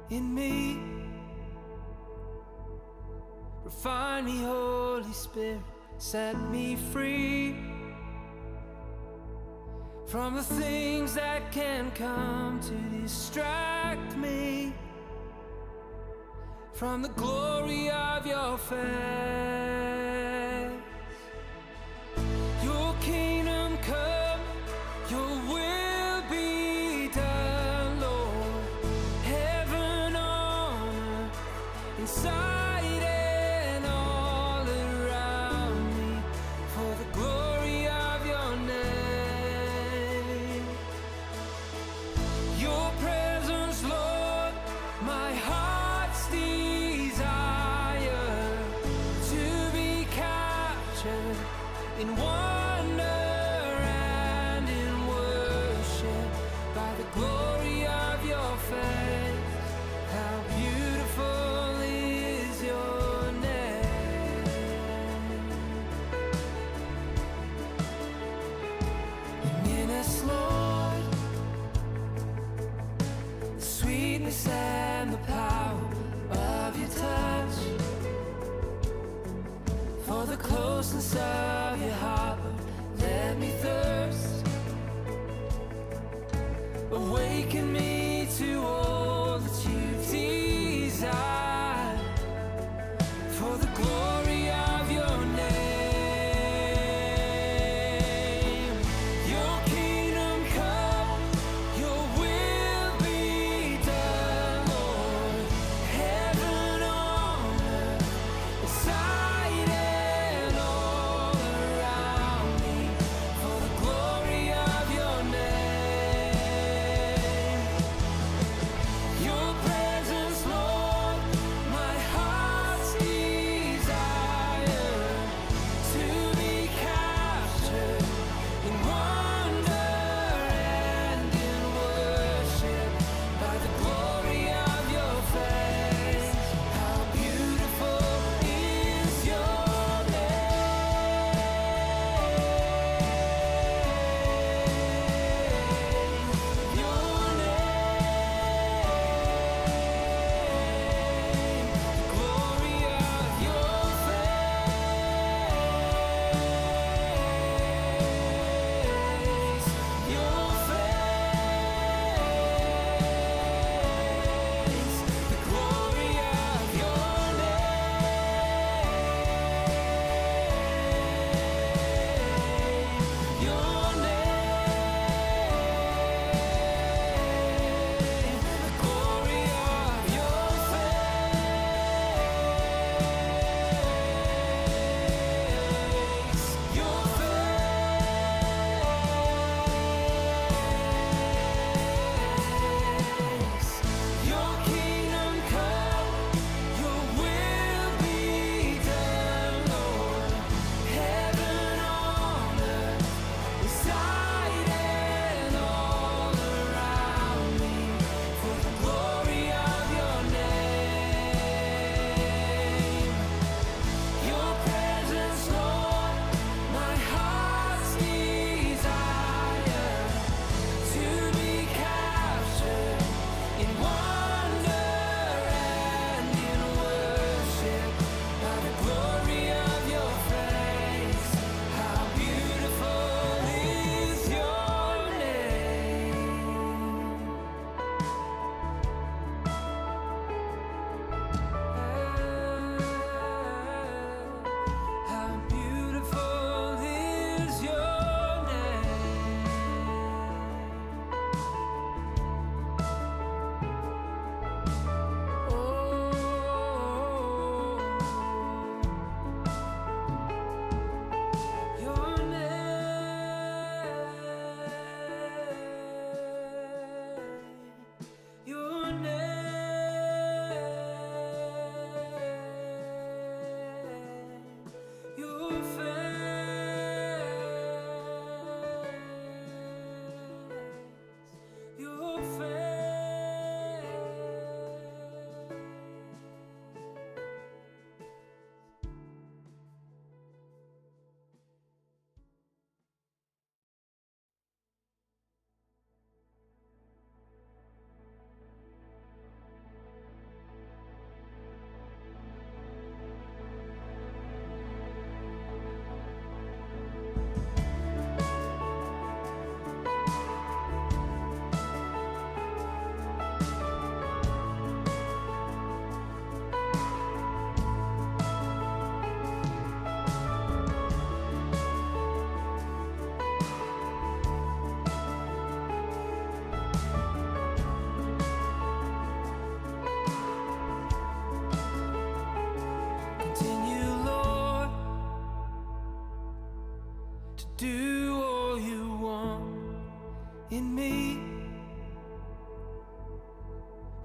in me. Refine me, Holy Spirit, set me free from the things that can come to distract me from the glory of your face. Your kingdom come, your will be done, Lord. Heaven on earth, inside and all around me, for the glory of your name. Your presence, Lord, my heart's desire to be captured in wonder and in worship by the glory of your face. How beautiful is your name. In us, Lord, the sweetness and the power of your touch, for the closeness of your heart, Lord, let me thirst. Awaken me to all that you desire, for the glory of your name. Your kingdom come, your will be done, Lord. Heaven on earth, inside and all around me, for the glory of your name.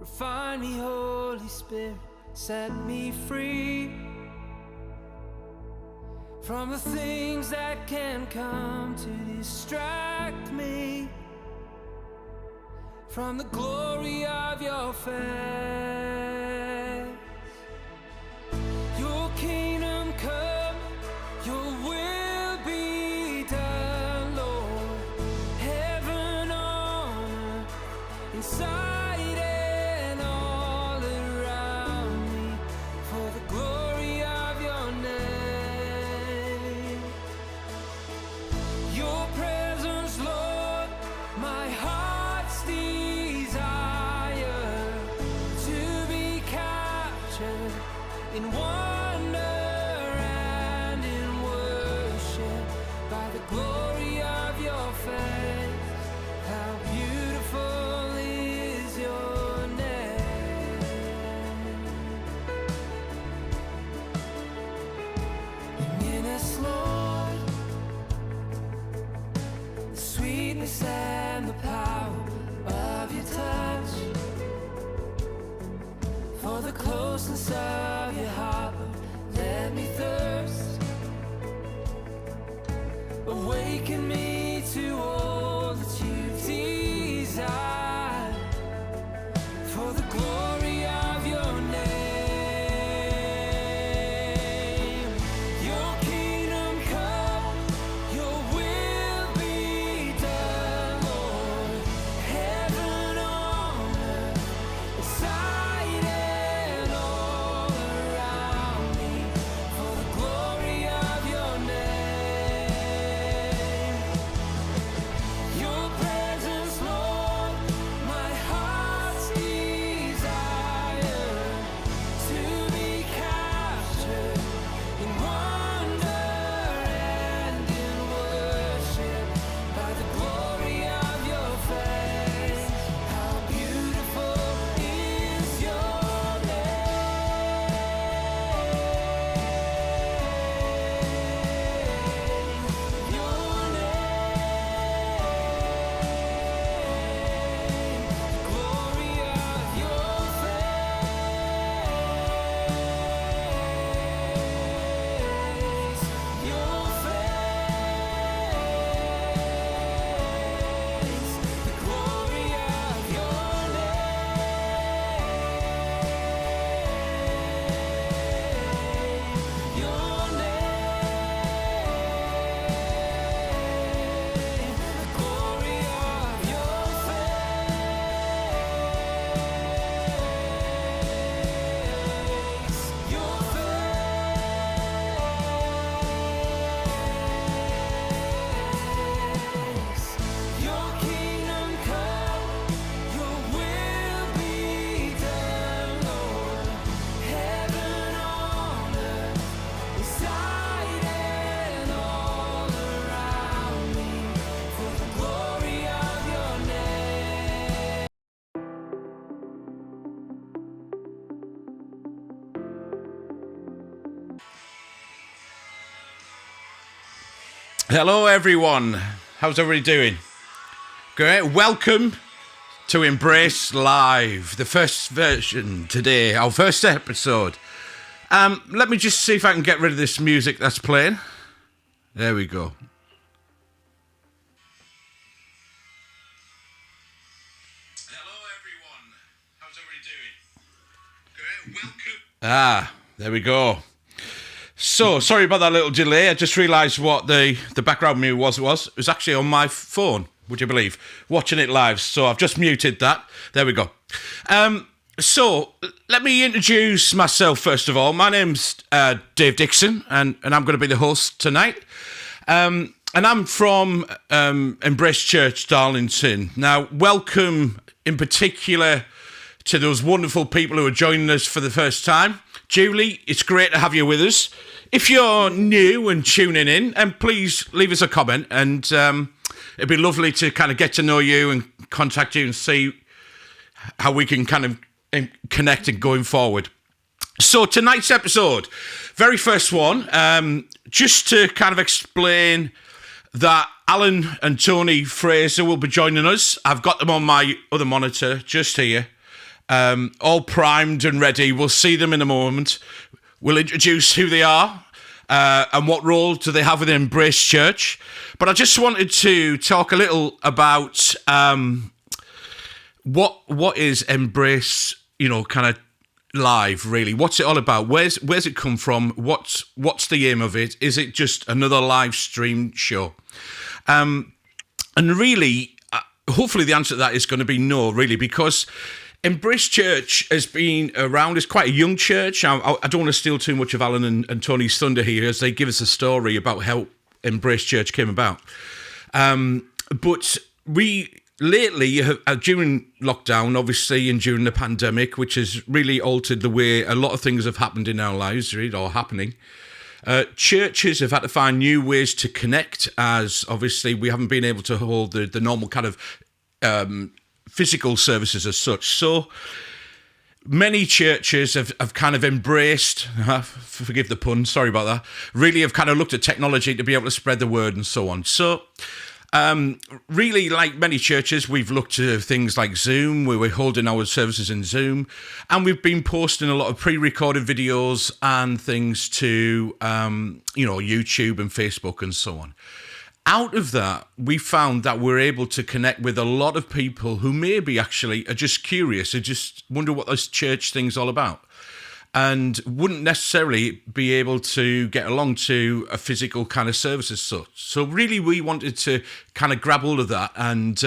Refine me, Holy Spirit, set me free from the things that can come to distract me from the glory of your face. Your kingdom come, your will be done, Lord. Heaven on earth, inside and all around me, for the glory of your name. Your presence, Lord, my heart's desire to be captured in wonder and in worship by the glory of your face. How beautiful is your name. In us, Lord, the sweetness and the power of your touch, for the closeness of your heart, Lord, let me thirst. Awaken me to all that you desire, for the glory of your name. Your kingdom come, your will be done, Lord. Heaven on earth, inside and all around me, for the glory of your name. Your presence, Lord, my heart's desire to be captured in wonder and in worship by the glory of your face. How beautiful is your name. Your name, the glory of your face. Your face, the glory of your name. Your name, the glory of your face. Your face. Your kingdom come, your will be done, Lord. Heaven on earth, inside and all around me, for the glory of your name. Hello everyone, how's everybody doing? Great, welcome to Embrace Live, the first version today, our first episode. Let me just see if I can get rid of this music that's playing. There we go. Hello everyone, how's everybody doing? Great, welcome. There we go. So, sorry about that little delay. I just realised what the background music was. It was actually on my phone, would you believe? Watching it live. So, I've just muted that. There we go. So, let me introduce myself first of all. My name's Dave Dixon, and I'm going to be the host tonight. And I'm from Embrace Church Darlington. Now, welcome in particular to those wonderful people who are joining us for the first time. Julie, it's great to have you with us. If you're new and tuning in, and please leave us a comment, and it'd be lovely to kind of get to know you and contact you and see how we can kind of connect and going forward. So tonight's episode, very first one, just to kind of explain that Allan and Toni Fraser will be joining us. I've got them on my other monitor just here. all primed and ready. We'll see them in a moment. We'll introduce who they are and what role do they have within Embrace Church. But I just wanted to talk a little about what is Embrace, kind of live, really. What's it all about? Where's it come from? What's the aim of it? Is it just another live stream show? And really, hopefully the answer to that is going to be no, really, because Embrace Church has been around. It's quite a young church. I don't want to steal too much of Allan and Toni's thunder here as they give us a story about how Embrace Church came about. But we lately, during lockdown, obviously, and during the pandemic, which has really altered the way a lot of things have happened in our lives, really, or happening, churches have had to find new ways to connect, as obviously we haven't been able to hold the normal kind of physical services as such. So many churches have kind of embraced, forgive the pun, sorry about that, really have kind of looked at technology to be able to spread the word and so on. So really, like many churches, we've looked to things like Zoom, where we're holding our services in Zoom, and we've been posting a lot of pre-recorded videos and things to, YouTube and Facebook and so on. Out of that, we found that we're able to connect with a lot of people who maybe actually are just curious, or just wonder what this church thing's all about, and wouldn't necessarily be able to get along to a physical kind of service as such. So really, we wanted to kind of grab hold of that and,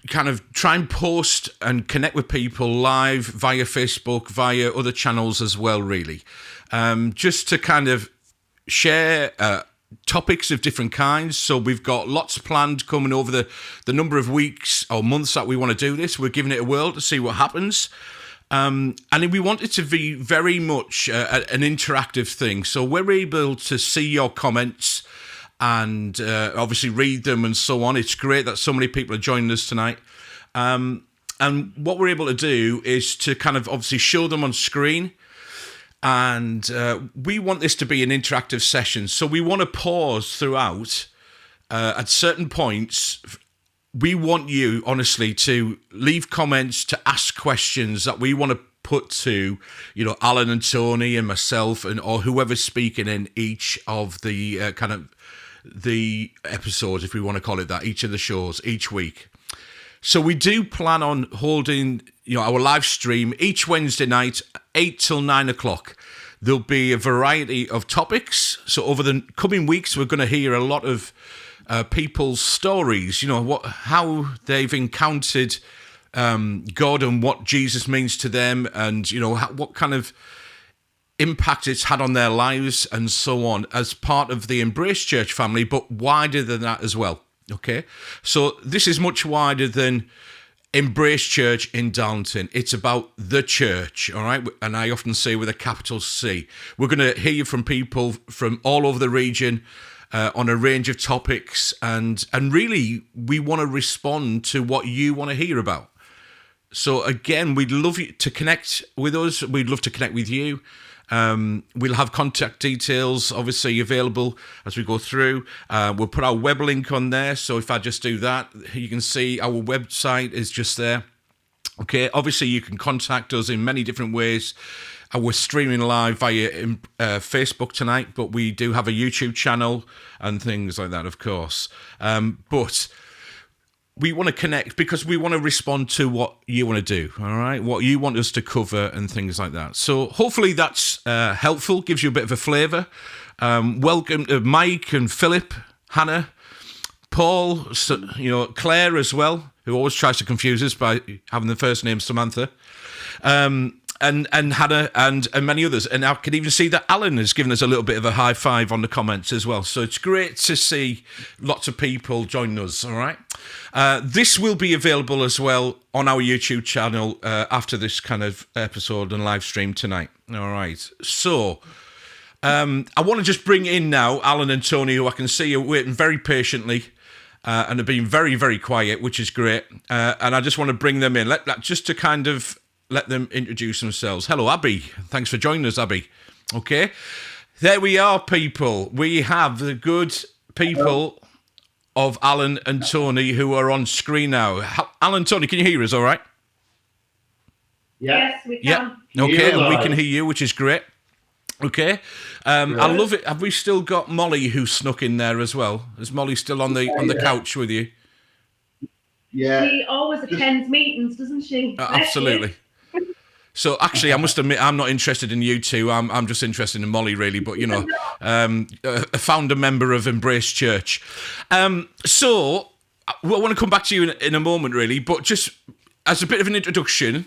kind of try and post and connect with people live via Facebook, via other channels as well, really. Just to kind of share topics of different kinds. So we've got lots planned coming over the number of weeks or months that we want to do this. We're giving it a whirl to see what happens. And we want it to be very much an interactive thing. So we're able to see your comments and obviously read them and so on. It's great that so many people are joining us tonight. And what we're able to do is to kind of obviously show them on screen. And we want this to be an interactive session. So we want to pause throughout at certain points. We want you, honestly, to leave comments, to ask questions that we want to put to, Allan and Toni and myself or whoever's speaking in each of the kind of the episodes, if we want to call it that, each of the shows, each week. So we do plan on holding, our live stream each Wednesday night, 8 till 9 o'clock. There'll be a variety of topics. So over the coming weeks, we're going to hear a lot of people's stories, how they've encountered God and what Jesus means to them, and what kind of impact it's had on their lives and so on as part of the Embrace Church family, but wider than that as well. Okay, so this is much wider than Embrace Church in Darlington. It's about the church, all right? And I often say with a capital C. We're going to hear from people from all over the region on a range of topics, and really we want to respond to what you want to hear about. So again, we'd love you to connect with us. We'd love to connect with you. We'll have contact details obviously available as we go through. We'll put our web link on there. So if I just do that, you can see our website is just there. Okay, obviously you can contact us in many different ways. We're streaming live via Facebook tonight, but we do have a YouTube channel and things like that, of course. But we want to connect because we want to respond to what you want to do, all right? What you want us to cover and things like that. So hopefully that's helpful, gives you a bit of a flavour. Welcome to Mike and Philip, Hannah, Paul, Claire as well, who always tries to confuse us by having the first name Samantha. And Hannah and many others. And I can even see that Allan has given us a little bit of a high five on the comments as well. So it's great to see lots of people join us, all right? This will be available as well on our YouTube channel after this kind of episode and live stream tonight. All right. So I want to just bring in now Allan and Toni, who I can see are waiting very patiently and have been very, very quiet, which is great. And I just want to bring them in, just to kind of let them introduce themselves. Hello, Abby. Thanks for joining us, Abby. Okay. There we are, people. We have the good people of Allan and Toni, who are on screen now. Allan and Toni, can you hear us all right? Yes, we can. Yeah. Okay, and we can hear you, which is great. Okay. I love it. Have we still got Molly who snuck in there as well? Is Molly still on the couch with you? Yeah. She always attends meetings, doesn't she? Absolutely. So actually, I must admit, I'm not interested in you two. I'm just interested in Molly, really. But, you know, a founder member of Embrace Church. So I want to come back to you in a moment, really. But just as a bit of an introduction,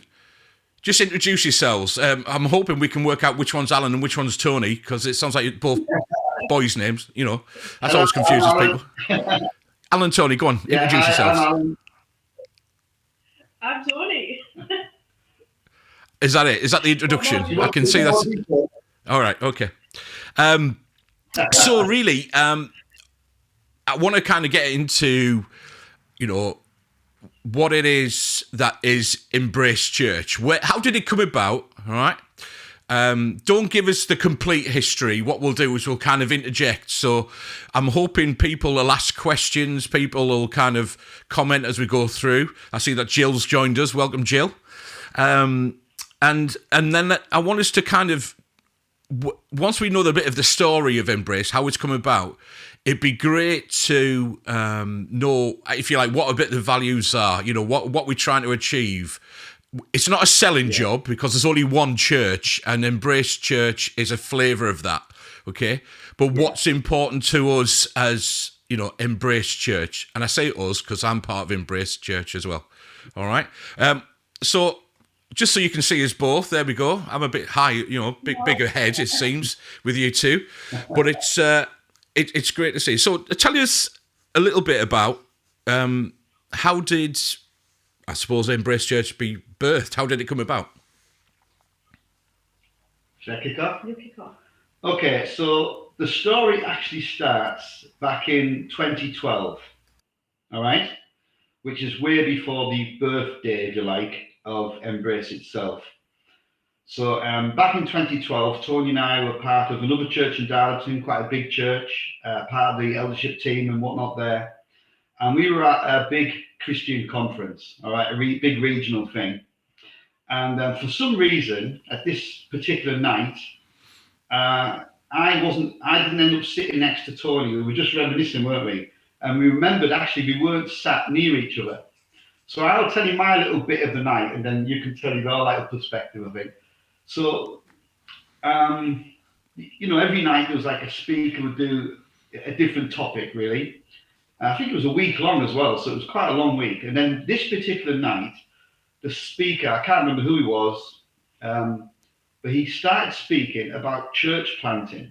just introduce yourselves. I'm hoping we can work out which one's Allan and which one's Toni, because it sounds like both boys' names. You know, that's always confuses people. Allan and Toni, go on, introduce yourselves. I'm Toni. Is that it? Is that the introduction? I can see that's... All right, okay. So really, I want to kind of get into, you know, what it is that is Embrace Church. How did it come about? All right. Don't give us the complete history. What we'll do is we'll kind of interject. So I'm hoping people will ask questions. People will kind of comment as we go through. I see that Jill's joined us. Welcome, Jill. And then I want us to kind of, once we know a bit of the story of Embrace, how it's come about, it'd be great to know, if you like, what a bit of the values are, you know, what we're trying to achieve. It's not a selling job, because there's only one church, and Embrace Church is a flavour of that, okay? But what's important to us as, you know, Embrace Church, and I say us because I'm part of Embrace Church as well, all right? So... just so you can see us both, there we go. I'm a bit high, you know, bigger head, it seems, with you two. But it's great to see. So tell us a little bit about how did, I suppose, Embrace Church be birthed? How did it come about? Should I kick off? You kick off. Okay, so the story actually starts back in 2012, all right? Which is way before the birthday, if you like, of Embrace itself. So back in 2012, Toni and I were part of another church in Darlington, quite a big church, part of the eldership team and whatnot there. And we were at a big Christian conference, all right, a big regional thing. And for some reason, at this particular night, I didn't end up sitting next to Toni. We were just reminiscing, weren't we? And we remembered actually we weren't sat near each other. So I'll tell you my little bit of the night, and then you can tell your like perspective of it. So, you know, every night there was like a speaker would do a different topic, really. I think it was a week long as well, so it was quite a long week. And then this particular night, the speaker, I can't remember who he was, but he started speaking about church planting.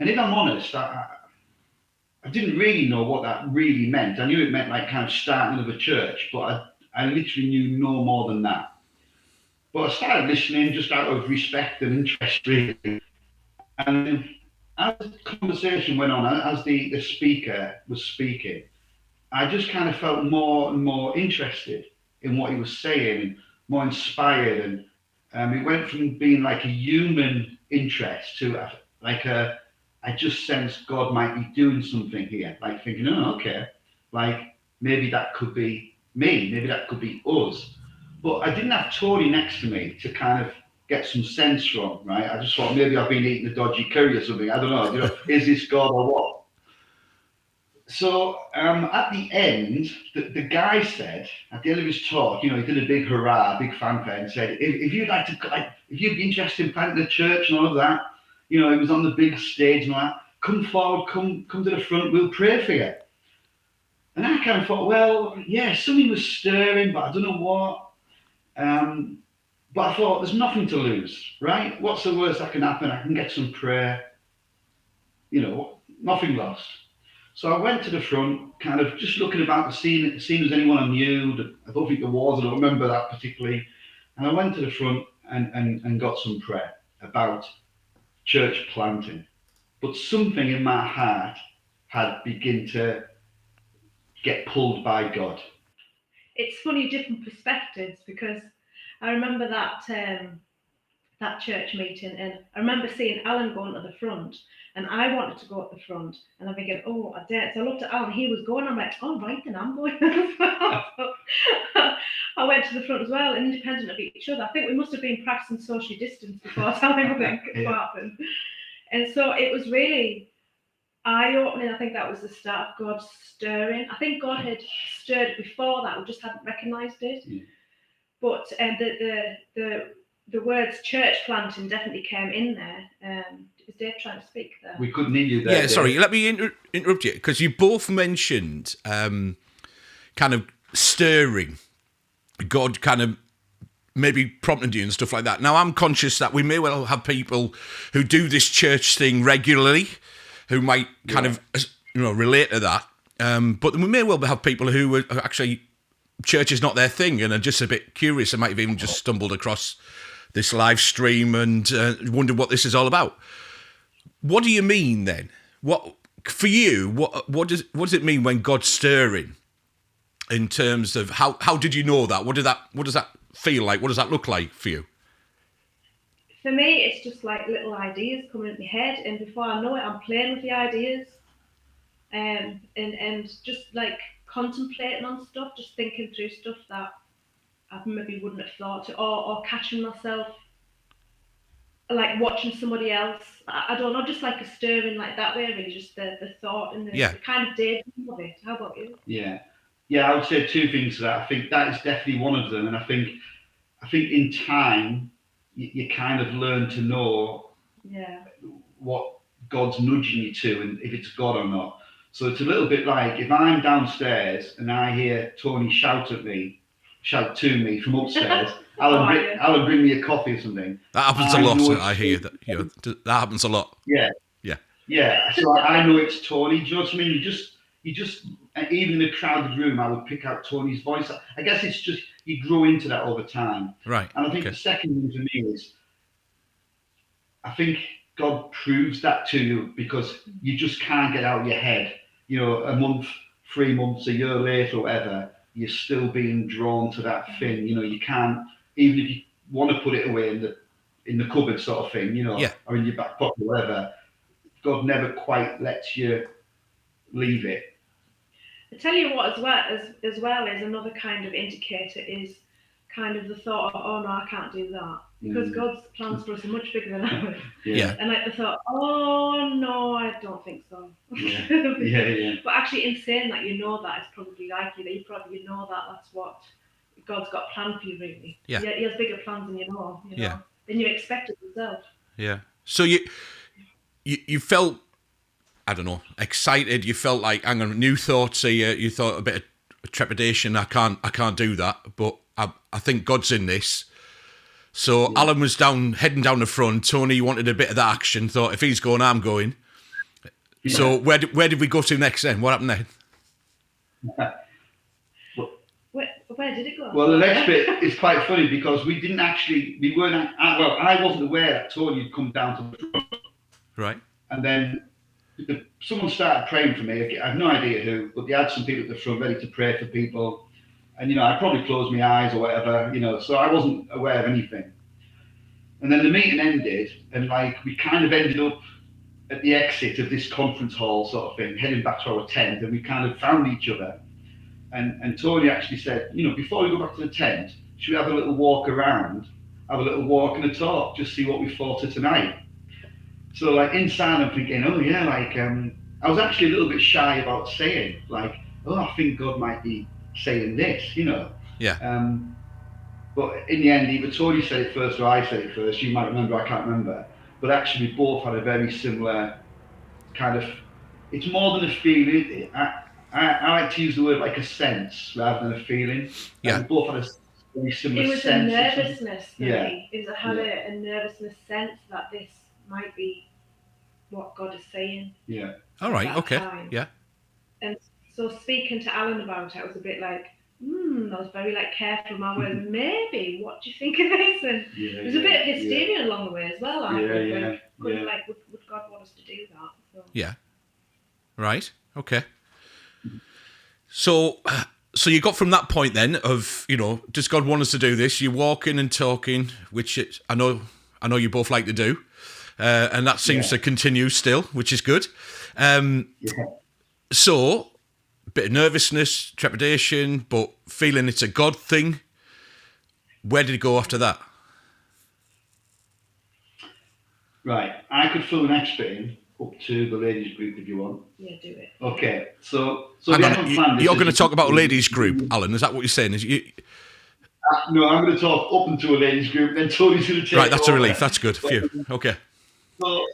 And if I'm honest, I didn't really know what that really meant. I knew it meant like kind of starting of a church, but I literally knew no more than that. But I started listening just out of respect and interest, really. And as the conversation went on, as the speaker was speaking, I just kind of felt more and more interested in what he was saying, and more inspired. And it went from being like a human interest to I just sensed God might be doing something here, like thinking, oh, okay, like maybe that could be me, maybe that could be us. But I didn't have Toni next to me to kind of get some sense from, right? I just thought maybe I've been eating a dodgy curry or something. I don't know, you know, is this God or what? So at the end, the guy said, at the end of his talk, you know, he did a big hurrah, big fanfare, and said, if you'd like to, like, if you'd be interested in planting a church and all of that, you know, he was on the big stage and all that, come forward, come to the front, we'll pray for you. And I kind of thought, well, yeah, something was stirring, but I don't know what. But I thought, there's nothing to lose, right? What's the worst that can happen? I can get some prayer, you know, nothing lost. So I went to the front, kind of just looking about to see if there's anyone I knew. I don't think there was, I don't remember that particularly. And I went to the front and got some prayer about church planting. But something in my heart had begun to get pulled by God. It's funny, different perspectives, because I remember that that church meeting, and I remember seeing Allan going to the front, and I wanted to go at the front, and I'm thinking, oh, I daren't. So I looked at Allan, he was going. I'm like, oh, right, then I'm going as well. So I went to the front as well, independent of each other. I think we must have been practicing social distance before telling everything what happened. And so it was really eye-opening. I think that was the start of God stirring. I think God had stirred before that, we just hadn't recognised it. Yeah. But the words church planting definitely came in there. Is Dave trying to speak there? We couldn't hear you there. Yeah, Dave. sorry. Let me interrupt you, because you both mentioned kind of stirring, God kind of maybe prompting you and stuff like that. Now, I'm conscious that we may well have people who do this church thing regularly, who might kind of relate to that. But we may well have people who are actually, church is not their thing and are just a bit curious and might have even just stumbled across this live stream and wonder what this is all about. What do you mean then? What for you? What does it mean when God's stirring? In terms of how did you know that? What does that feel like? What does that look like for you? For me, it's just like little ideas coming in my head, and before I know it, I'm playing with the ideas, and just like contemplating on stuff, just thinking through stuff that I maybe wouldn't have thought, or catching myself like watching somebody else. I don't know, just like a stirring like that way, really, just the thought and the kind of daydream of it. How about you? Yeah, I would say two things to that. I think that is definitely one of them, and I think in time you kind of learn to know what God's nudging you to, and if it's God or not. So it's a little bit like if I'm downstairs and I hear Toni shout to me from upstairs. Allan, bring me a coffee or something. That happens a lot. I hear that. That happens a lot. Yeah. So I know it's Toni. Do you know what I mean? You just, even in a crowded room, I would pick out Toni's voice. I guess it's just you grow into that over time. Right. And I think the second thing for me is, I think God proves that to you because you just can't get out of your head. A month, 3 months, a year later, or whatever, you're still being drawn to that thing. You can't, even if you want to put it away in the cupboard sort of thing, or in your back pocket, or whatever, God never quite lets you leave it. I tell you what, as well is another kind of indicator is kind of the thought of, oh no, I can't do that. Because God's plans for us are much bigger than ours. And like the thought, oh no, I don't think so. Yeah. But actually in saying that, that it's probably likely that you know that that's what God's got planned for you, really. Yeah. He has bigger plans than you know. Than you expected yourself. Yeah. So you felt, I don't know, excited. You felt like, hang on, new thoughts. So you thought a bit of trepidation. I can't do that. But I think God's in this. So Allan was heading down the front. Toni wanted a bit of that action. Thought if he's going, I'm going. Yeah. So where did we go to next then? What happened then? Where did it go? Well, the next bit is quite funny because I wasn't aware that Toni had come down to the front. Right. And then someone started praying for me. I have no idea who, but they had some people at the front ready to pray for people. And, I probably closed my eyes or whatever, so I wasn't aware of anything. And then the meeting ended, and we kind of ended up at the exit of this conference hall sort of thing, heading back to our tent, and we kind of found each other. And Toni actually said, before we go back to the tent, should we have a little walk around, have a little walk and a talk, just see what we thought of tonight? So inside I'm thinking, I was actually a little bit shy about saying, I think God might be saying this, Yeah. But in the end, either Toni said it first or I said it first. You might remember, I can't remember. But actually, we both had a very similar kind of, it's more than a feeling. I like to use the word like a sense rather than a feeling. Yeah. We both had a very similar sense. It was a nervousness for me. It had a nervousness sense that this might be what God is saying. Yeah. All right. Okay. Time. Yeah. And so speaking to Allan about it, I was a bit like, I was very careful with my words. Maybe, what do you think of this? And there was a bit of hysteria along the way as well. Would God want us to do that? So. Yeah. Right. Okay. So you got from that point then of, does God want us to do this? You're walking and talking, which I know I know you both like to do. And that seems to continue still, which is good. So, a bit of nervousness, trepidation, but feeling it's a God thing. Where did it go after that? Right, I could fill the next bit in up to the ladies group if you want. Yeah, do it. Okay, so Hang we on, haven't planned this. you're going to talk about a ladies group, Alan. Is that what you're saying? No, I'm going to talk up into a ladies group, then Tony's going to take Right, that's over. a relief. That's good. Phew. Okay. So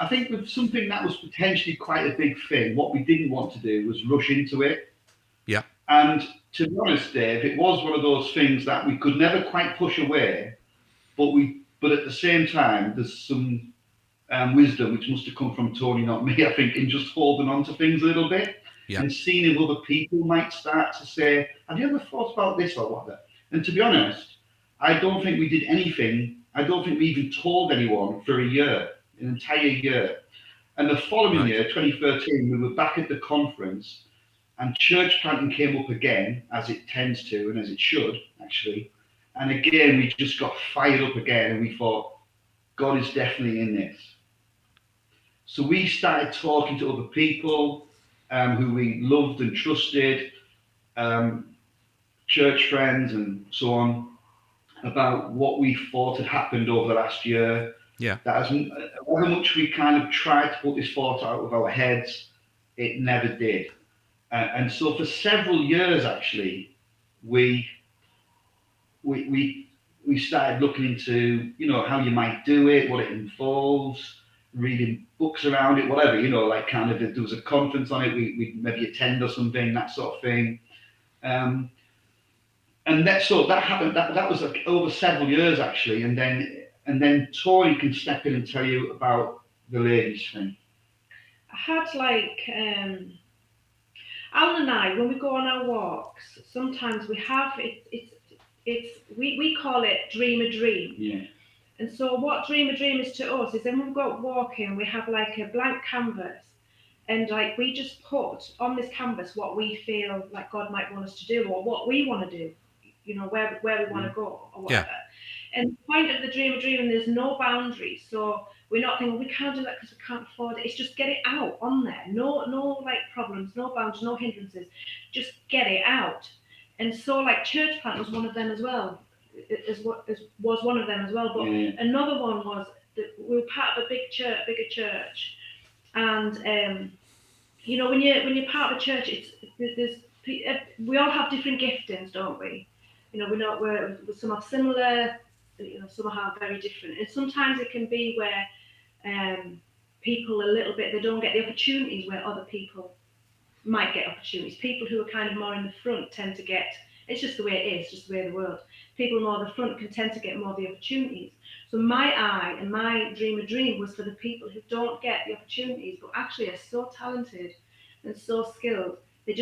I think with something that was potentially quite a big thing, what we didn't want to do was rush into it. Yeah. And to be honest, Dave, it was one of those things that we could never quite push away, but at the same time, there's some wisdom which must have come from Tony, not me, I think, in just holding on to things a little bit and seeing if other people might start to say, have you ever thought about this or whatever? And to be honest, I don't think we did anything. I don't think we even told anyone for a year, an entire year. And the following year, 2013, we were back at the conference and church planting came up again, as it tends to and as it should, actually. And again, we just got fired up again and we thought, God is definitely in this. So we started talking to other people who we loved and trusted, church friends and so on, about what we thought had happened over the last year. Yeah. That however much we kind of tried to put this thought out of our heads, it never did. And so for several years, actually, we started looking into, how you might do it, what it involves, reading books around it, whatever, like kind of if there was a conference on it, we'd maybe attend or something, that sort of thing. And that happened. That was like over several years actually, and then Tori can step in and tell you about the ladies thing. I had Alan and I, when we go on our walks, sometimes we have we call it dream a dream. Yeah. And so what dream a dream is to us is when we go walking, we have like a blank canvas, and like we just put on this canvas what we feel like God might want us to do or what we want to do, where we want to go or whatever. And the point of the dream a dream, and there's no boundaries. So we're not thinking, we can't do that because we can't afford it. It's just get it out on there. No like problems, no boundaries, no hindrances. Just get it out. And so like church plant was one of them as well. Was one of them as well. But another one was that we were part of a bigger church. And when you're part of a church, we all have different giftings, don't we? We're some are similar, some are very different. And sometimes it can be where people they don't get the opportunities where other people might get opportunities. People who are kind of more in the front tend to get, it's just the way it is, just the way of the world. People more at the front can tend to get more of the opportunities. So my eye and my dream was for the people who don't get the opportunities, but actually are so talented and so skilled. They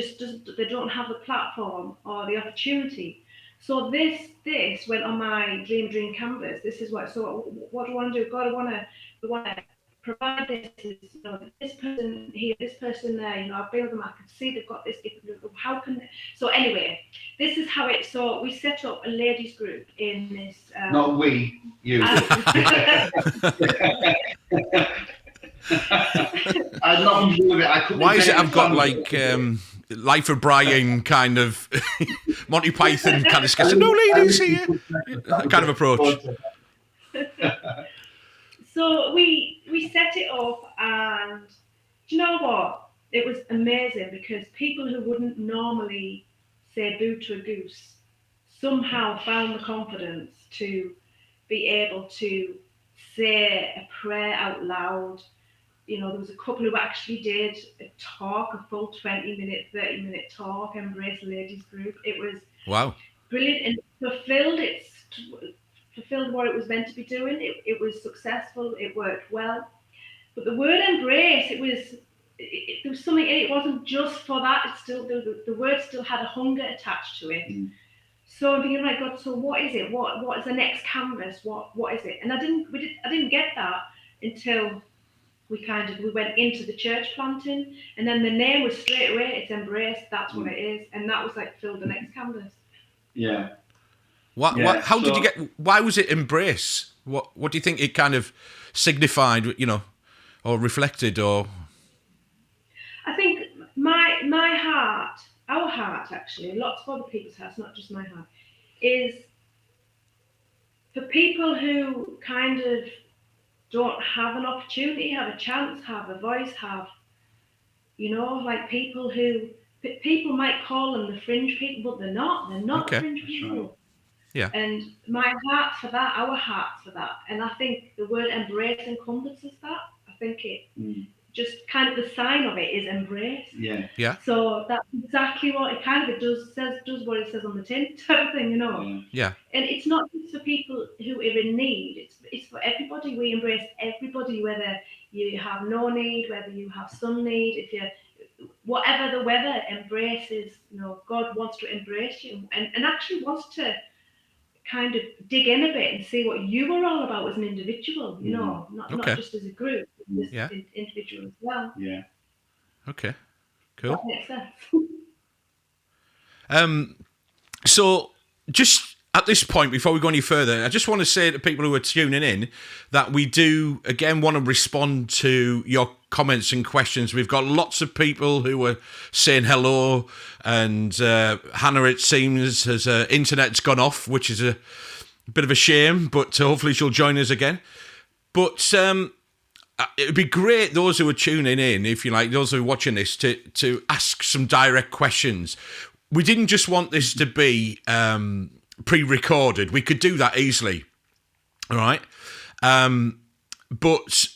don't have the platform or the opportunity. So this went on my dream canvas. This is what. So what do I want to do? God, we want to provide this. This person here, this person there. I build them. I can see they've got this gift. How can they? So anyway, this is how it. So we set up a ladies group in this. Not we, you. I had nothing to do with it. Why is it I've got like Life of Brian kind of Monty Python kind of sketch? No ladies here. That kind of approach. So we set it up, and do you know what? It was amazing because people who wouldn't normally say boo to a goose somehow found the confidence to be able to say a prayer out loud. There was a couple who actually did a talk, a full 20-minute, 30-minute talk, Embrace Ladies Group. It was brilliant and fulfilled what it was meant to be doing. It was successful. It worked well. But the word embrace, there was something in it. It wasn't just for that. It's still the word still had a hunger attached to it. Mm. So I'm thinking, like, God, so what is it? What is the next canvas? What is it? And I didn't get that until we went into the church planting, and then the name was straight away. It's Embrace. That's what it is, and that was like filled the next canvas. Yeah. How did you get? Why was it Embrace? What do you think it kind of signified, or reflected, or? I think my heart, our heart actually, lots of other people's hearts, not just my heart, is for people who kind of don't have an opportunity, have a chance, have a voice, have, like people might call them the fringe people, but they're not Okay. the fringe people. Right. Yeah. And my heart for that, our heart for that. And I think the word embrace encompasses that. I think it just kind of the sign of it is embrace. Yeah. Yeah. So that's exactly what it kind of does what it says on the tin type of thing, Yeah. And it's not just for people who are in need, it's for everybody. We embrace everybody, whether you have no need, whether you have some need, if you're whatever the weather, embraces, God wants to embrace you and actually wants to kind of dig in a bit and see what you were all about as an individual, not just as a group, as Yeah. an individual as well. Yeah. Okay. That Cool. makes sense. So just at this point, before we go any further, I just want to say to people who are tuning in that we do, again, want to respond to your comments and questions. We've got lots of people who are saying hello, and Hannah, it seems, has internet's gone off, which is a bit of a shame, but hopefully she'll join us again. But it'd be great, those who are tuning in, if you like, those who are watching this, to ask some direct questions. We didn't just want this to be pre-recorded. We could do that easily, all right? But,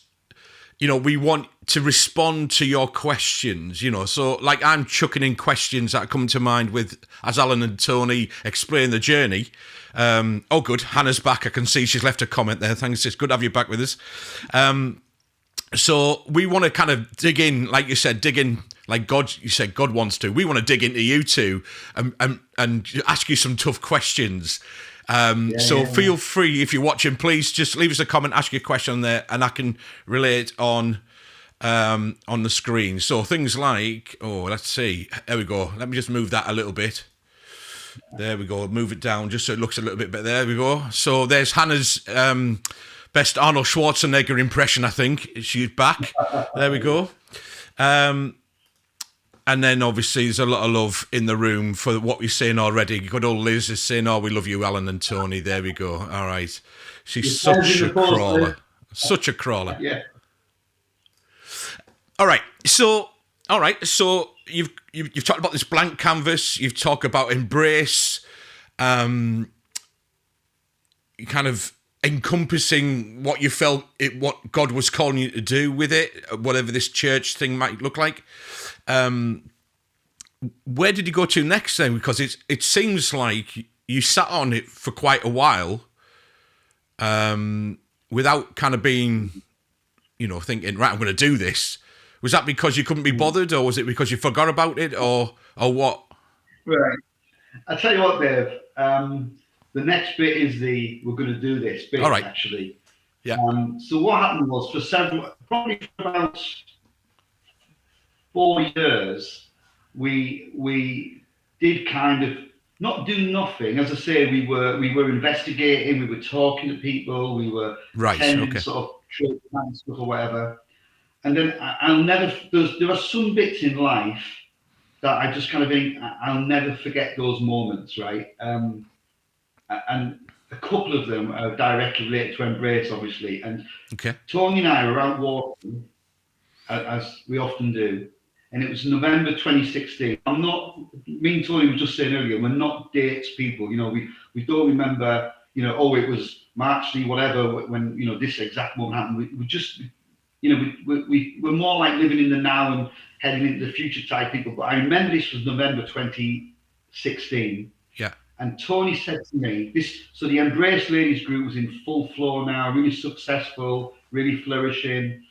we want to respond to your questions, So, like, I'm chucking in questions that come to mind as Allan and Toni explain the journey. Oh, good. Hannah's back. I can see she's left a comment there. Thanks. It's good to have you back with us. So we want to kind of dig in, like you said, like you said God wants to. We want to dig into you two and ask you some tough questions. Feel free, if you're watching, please just leave us a comment, ask your question there, and I can relay it on the screen. So things like, let's see. There we go. Let me just move that a little bit. There we go. Move it down just so it looks a little bit better. There we go. So there's Hannah's best Arnold Schwarzenegger impression, I think. She's back. There we go. And then obviously there's a lot of love in the room for what we're saying already. Good old Liz is saying, we love you, Allan and Toni. There we go. All right. She's such a crawler. Such a crawler. Yeah. All right. So you've talked about this blank canvas. You've talked about embrace. You kind of encompassing what you felt what God was calling you to do with it, whatever this church thing might look like. Where did you go to next then? Because it seems like you sat on it for quite a while, without kind of being, thinking, right, I'm going to do this. Was that because you couldn't be bothered, or was it because you forgot about it, or what? Right. I'll tell you what, Dave. The next bit is we're going to do this bit, all right. Actually. Yeah. So what happened was probably for about 4 years, we did kind of not do nothing. As I say, we were investigating, we were talking to people, we were attending sort of church and stuff or whatever. And then there are some bits in life that I just kind of think I'll never forget those moments, right? And a couple of them are directly related to Embrace, obviously. And Toni and I were out walking, as we often do, and it was November 2016. Me and Toni were just saying earlier, we're not dates people. We don't remember, it was March whatever when this exact moment happened. We just, we're more like living in the now and heading into the future type people. But I remember this was November 2016. Yeah. And Toni said to me, so the Embrace Ladies group was in full flow now, really successful, really flourishing.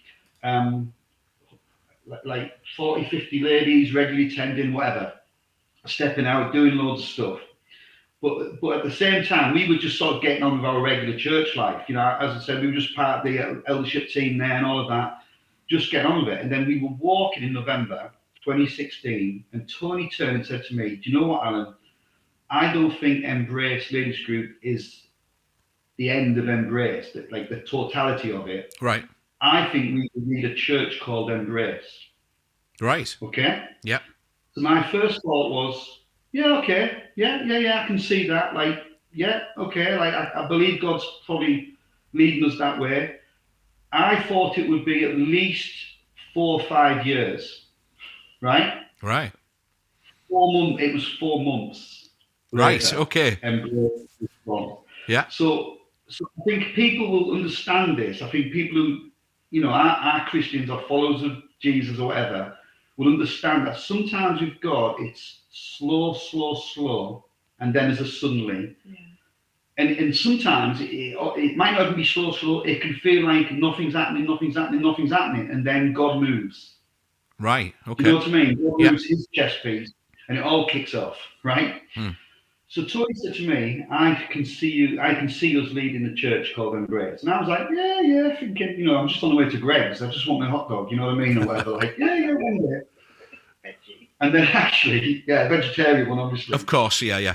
Like 40, 50 ladies regularly attending, whatever, stepping out, doing loads of stuff. But at the same time, we were just sort of getting on with our regular church life. As I said, we were just part of the eldership team there and all of that, just getting on with it. And then we were walking in November 2016, and Toni turned and said to me, "Do you know what, Allan? I don't think Embrace Ladies Group is the end of Embrace, like the totality of it, Right. I think we need a church called Embrace. Right. Okay? Yeah. So my first thought was, yeah, okay, yeah, I can see that. Like, yeah, okay, like I believe God's probably leading us that way. I thought it would be at least 4 or 5 years, right? Right. 4 months. It was 4 months Right. later. Okay. Embrace was born. Yeah. So I think people will understand this. I think people who, are Christians or followers of Jesus or whatever, will understand that sometimes with God, it's slow, and then there's a suddenly. Yeah. And sometimes it might not even be slow. It can feel like nothing's happening, and then God moves. Right. Okay. You know what I mean? God Yeah. moves his chest piece, and it all kicks off, right? So Tony said to me, I can see us leading a church called Embrace. And I was like, yeah, thinking, I'm just on the way to Greg's. I just want my hot dog, you know what I mean? Or whatever. Like, yeah, one day. And then actually, vegetarian one, obviously. Of course. Yeah.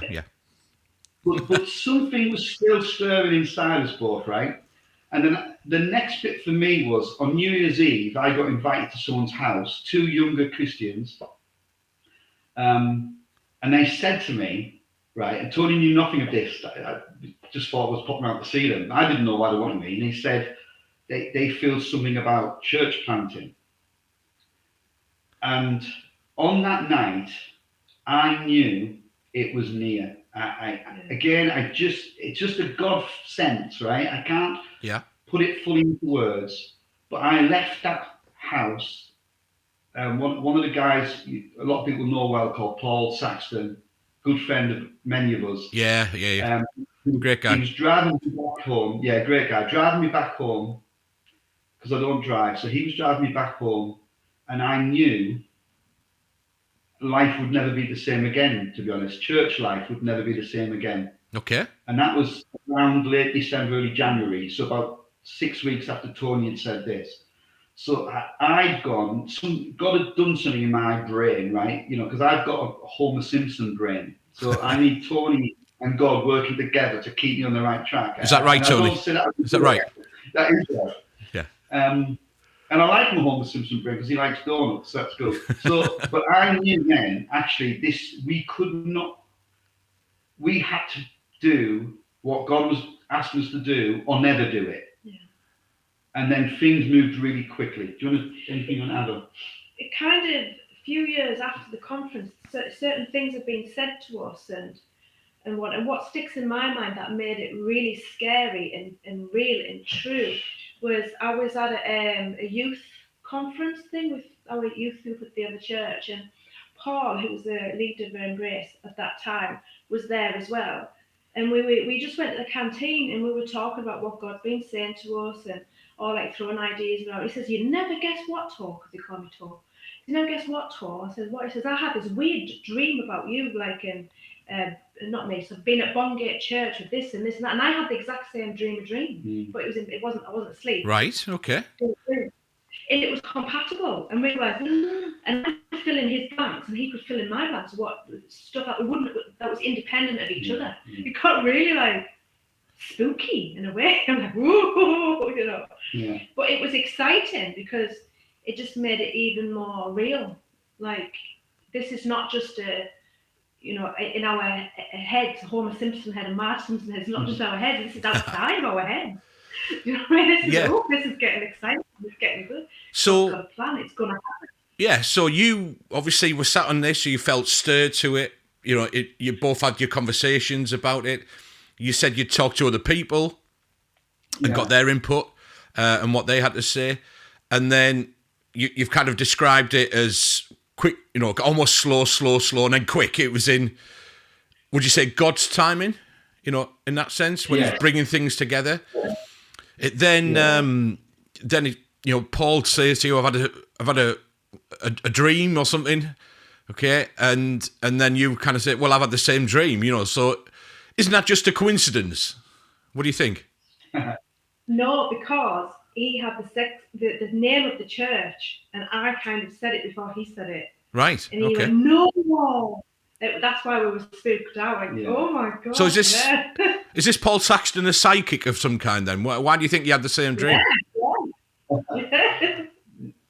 But something was still stirring inside us both, right? And then the next bit for me was on New Year's Eve, I got invited to someone's house, 2 younger Christians. And they said to me, right, and Tony knew nothing of this. I just thought I was popping out to see them. I didn't know why they wanted me. And he said they feel something about church planting. And on that night, I knew it was near. It's just a God sense, right? I can't put it fully into words, but I left that house. One of the guys a lot of people know well called Paul Saxton, good friend of many of us. Yeah. Great guy. He was driving me back home. Yeah, great guy. Driving me back home because I don't drive. So he was driving me back home, and I knew life would never be the same again, to be honest. Church life would never be the same again. Okay. And that was around late December, early January. So about 6 weeks after Tony had said this. So I'd gone, God had done something in my brain, right? Because I've got a Homer Simpson brain. So I need Tony and God working together to keep me on the right track. Is that right, Tony? Is that right? That is right. Yeah. And I like my Homer Simpson brain because he likes donuts. So that's good. So, but I knew then, actually, we had to do what God was asking us to do or never do it. And then things moved really quickly. Do you want anything on Adam? It kind of, a few years after the conference, certain things have been said to us, and what sticks in my mind that made it really scary and real and true was I was at a youth conference thing with our youth group at the other church, and Paul, who was the leader of Embrace at that time, was there as well. And we just went to the canteen and we were talking about what God's been saying to us and all like throwing ideas around. He says, "You never guess what, Tor," because he called me Tor. "You never guess what, Tor?" I said, "What?" He says, "I had this weird dream about you, like not me, so being at Bongate Church with this and this and that." And I had the exact same dream, but I wasn't asleep. Right. Okay. And it was compatible, and we were like, and I could fill in his blanks, and he could fill in my blanks. What stuff that was independent of each other. It got really like spooky in a way. I'm like, whoa, Yeah. But it was exciting because it just made it even more real. Like, this is not just in our heads, Homer Simpson head and Marge Simpson head. It's not just our heads. This is outside of our heads. You know what I mean? This is getting exciting. It's getting good. So, I've got a plan. It's going to happen. Yeah. So you obviously were sat on this. So you felt stirred to it. You both had your conversations about it. You said you'd talked to other people and got their input and what they had to say. And then you've kind of described it as quick, almost slow, and then quick. It was in, would you say, God's timing, in that sense, when he's bringing things together. It then, Paul says to you, I've had a dream or something, okay? And then you kind of say, well, I've had the same dream, so isn't that just a coincidence? What do you think? No, because he had the name of the church, and I kind of said it before he said it. Right. And he went, no. That's why we were spooked out. Like, oh my God. So is this Is this Paul Saxton a psychic of some kind then? Why do you think you had the same dream?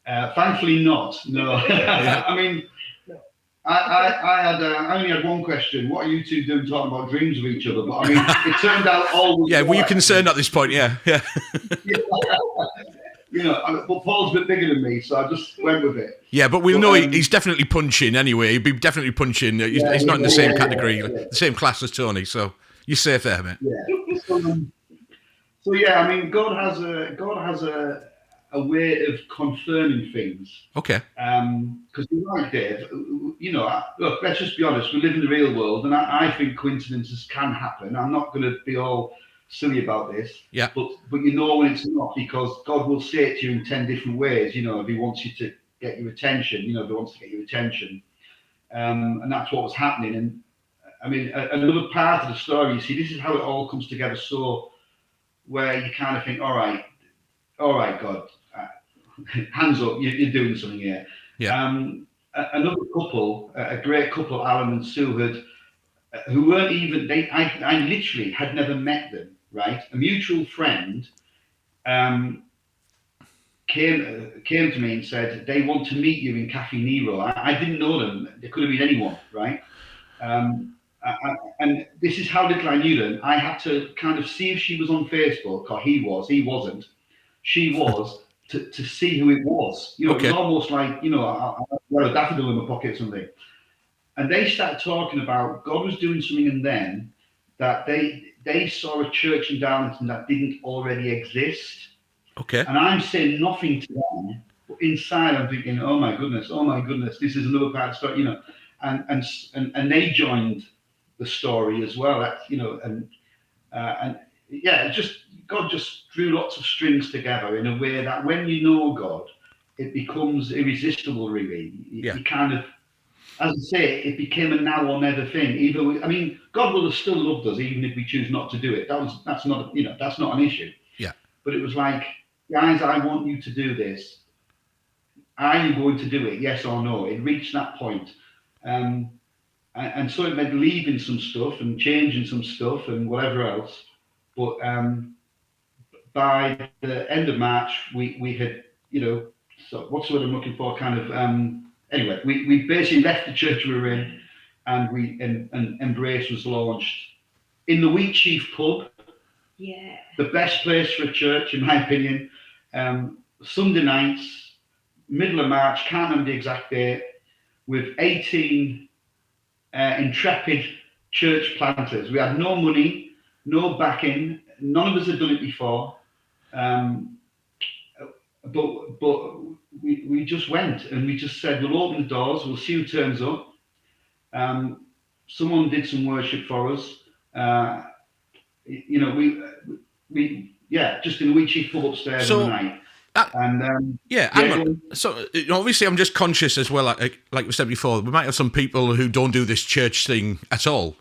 Thankfully not. No. I mean, I only had one question. What are you two doing talking about dreams of each other? But I mean, it turned out all. Yeah, were you concerned at this point? Yeah. But Paul's a bit bigger than me, so I just went with it. Yeah, but we'll know he's definitely punching anyway. He'd be definitely punching. He's not in the same category, the same class as Tony. So you're safe there, mate. Yeah. So yeah, I mean, God has a way of confirming things. Okay. Because you're right, Dave. Look, let's just be honest. We live in the real world, and I think coincidences can happen. I'm not going to be all silly about this. Yeah. But you know when it's not, because God will say it to you in 10 different ways. If He wants you to get your attention, if He wants to get your attention, and that's what was happening. And I mean, another part of the story. You see, this is how it all comes together. So, where you kind of think, all right, God. Hands up, you're doing something here. Yeah. Another couple, a great couple, Allan and Sue, who weren't even, I literally had never met them, right? A mutual friend came to me and said, they want to meet you in Cafe Nero. I didn't know them. They could have been anyone, right? And this is how little I knew them. I had to kind of see if she was on Facebook, or he wasn't. She was. To see who it was. Okay. It was almost like, I had a daffodil in my pocket or something. And they started talking about God was doing something in them, that they saw a church in Darlington that didn't already exist. Okay. And I'm saying nothing to them, but inside I'm thinking, oh my goodness, this is another part of the story, and they joined the story as well. And it's just, God just drew lots of strings together in a way that when you know God, it becomes irresistible, really. Yeah. You kind of, as I say, it became a now or never thing. God will have still loved us even if we choose not to do it. That's not an issue. Yeah. But it was like, guys, I want you to do this. Are you going to do it? Yes or no? It reached that point. And so it meant leaving some stuff and changing some stuff and whatever else. But by the end of March, we had, so what's the word I'm looking for? Kind of, anyway, we basically left the church we were in, and Embrace was launched in the Wheatsheaf pub. Yeah. The best place for a church, in my opinion. Sunday nights, middle of March, can't remember the exact date, with 18 intrepid church planters. We had no money, no backing. None of us had done it before. But we just went, and we just said, we'll open the doors, we'll see who turns up. Someone did some worship for us. We just in the Wheatsheaf pub upstairs on the night. So obviously I'm just conscious as well, like we said before, we might have some people who don't do this church thing at all,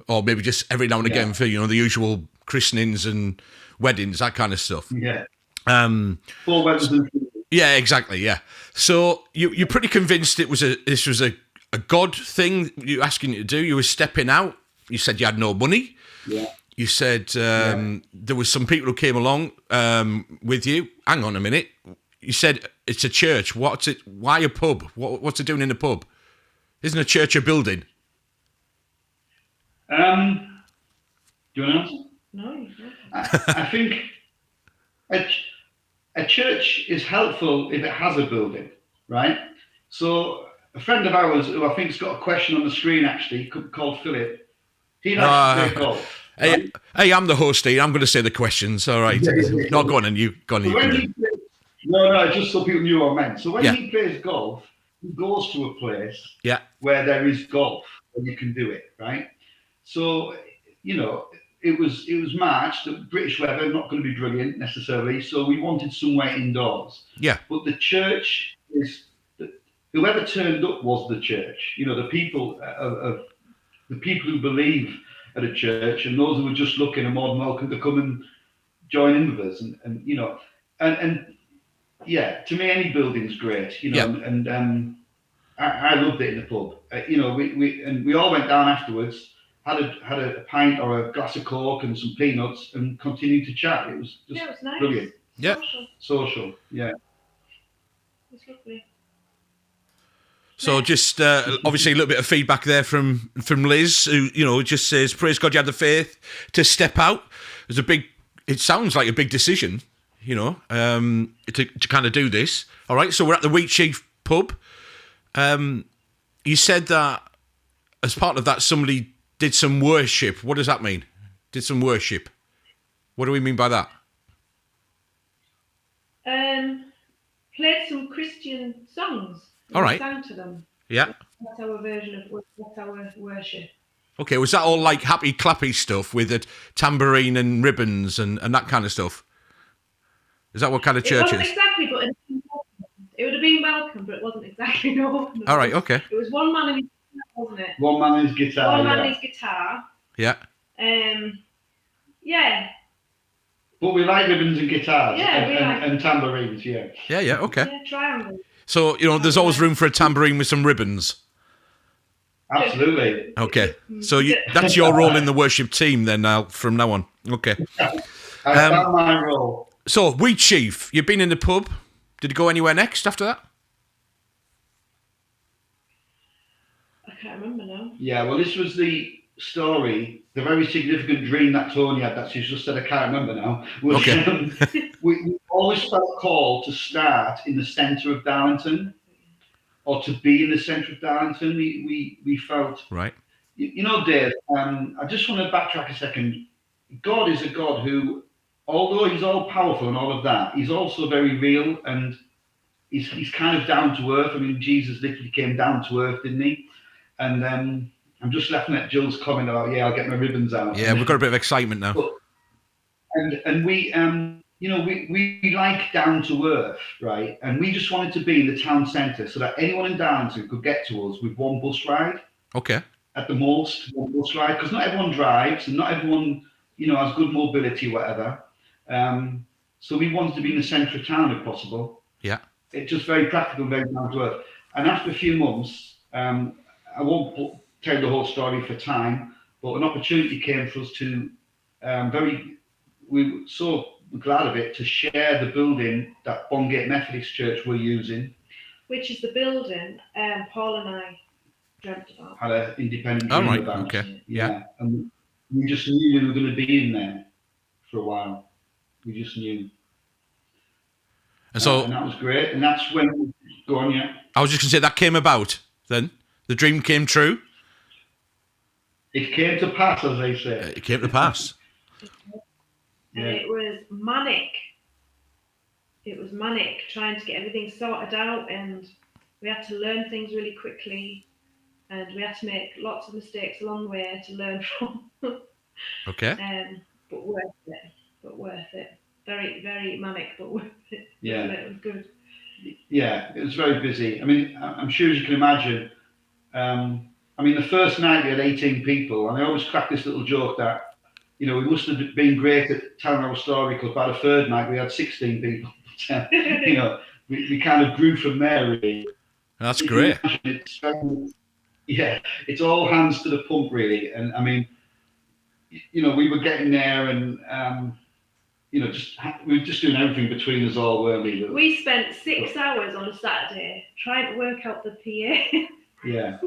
or maybe just every now and again for the usual christenings and weddings, that kind of stuff. Yeah. 4 weddings. Yeah, exactly. Yeah. So you're pretty convinced this was a God thing you were asking you to do. You were stepping out. You said you had no money. Yeah. You said there was some people who came along with you. Hang on a minute. You said it's a church. What's it? Why a pub? What's it doing in a pub? Isn't a church a building? Do you want to answer? No. I think a church is helpful if it has a building, right? So a friend of ours, who I think's got a question on the screen actually, called Philip, he likes to play golf. Right? Hey, I'm the host here. I'm going to say the questions. All right. No, go on and you. Go on. No, just so people knew what I meant. So when he plays golf, he goes to a place where there is golf and you can do it, right? So, it was March, the British weather, not going to be brilliant necessarily, so we wanted somewhere indoors. Yeah. But the church whoever turned up was the church. The people the people who believe at a church, and those who were just looking are more than welcome to come and join in with us. And to me, any building's great, and I loved it in the pub. We all went down afterwards. had a pint or a glass of Coke and some peanuts and continued to chat. It was just Yeah, it was nice. brilliant. Yeah. Social. Yeah. It was lovely. So just obviously a little bit of feedback there from Liz, who just says, "Praise God, you had the faith to step out." It sounds like a big decision, to kind of do this. All right, so we're at the Wheatsheaf pub. You said that as part of that, somebody did some worship. What does that mean? Did some worship? What do we mean by that? Played some Christian songs. All right. Sang to them. Yeah. That's our version of that's our worship. Okay, was that all like happy clappy stuff with a tambourine and ribbons and that kind of stuff? Is that what kind of It church wasn't is? exactly, but it would have been welcome, but it wasn't exactly no. All right, okay. It was one man in his guitar, wasn't it? One man in his guitar. One man in his guitar. Yeah. Yeah. But we like ribbons and guitars Yeah, and tambourines, yeah. Yeah, okay. Yeah, triangle. So, there's always room for a tambourine with some ribbons. Absolutely. Okay. So that's your role in the worship team then from now on. Okay. I found my role. So, Wheatsheaf, you've been in the pub. Did you go anywhere next after that? I can't remember now. Yeah, well, this was the story, the very significant dream that Tony had that she's just said, I can't remember now. Was, Okay. we always felt called to start in the centre of Darlington, or to be in the centre of Darlington. We felt, Right. Dave, I just want to backtrack a second. God is a God who, although he's all powerful and all of that, he's also very real, and he's kind of down to earth. I mean, Jesus literally came down to earth, didn't he? And I'm just laughing at Jill's comment about, I'll get my ribbons out. Yeah, we've got a bit of excitement now. But, and we, we like down to earth, right? And we just wanted to be in the town centre so that anyone in Darlington could get to us with one bus ride. Okay. At the most, one bus ride, because not everyone drives and not everyone, has good mobility, whatever. So we wanted to be in the centre of town if possible. Yeah. It's just very practical, very down to earth. And after a few months, I won't tell the whole story for time, but an opportunity came for us to we were so glad of it, to share the building that Bongate Methodist Church were using. Which is the building Paul and I dreamt about. Had an independent dream about. Okay. Yeah. And we just knew we were going to be in there for a while. We just knew. And so, and that was great. And that's when, go on, yeah. I was just going to say, that came about then? The dream came true? It came to pass, as they say. It came to pass. And it was manic. It was manic trying to get everything sorted out, and we had to learn things really quickly, and we had to make lots of mistakes along the way to learn from. Okay. But worth it. Very, very manic, but worth it. Yeah. It was good. Yeah, it was very busy. I mean, I'm sure as you can imagine, the first night we had 18 people, and I always crack this little joke that, we must have been great at telling our story, because by the third night we had 16 people. We kind of grew from there, really. That's great. It's all hands to the pump, really. And I mean, we were getting there, and we were just doing everything between us all, weren't we? We spent 6 hours on a Saturday trying to work out the PA. Yeah.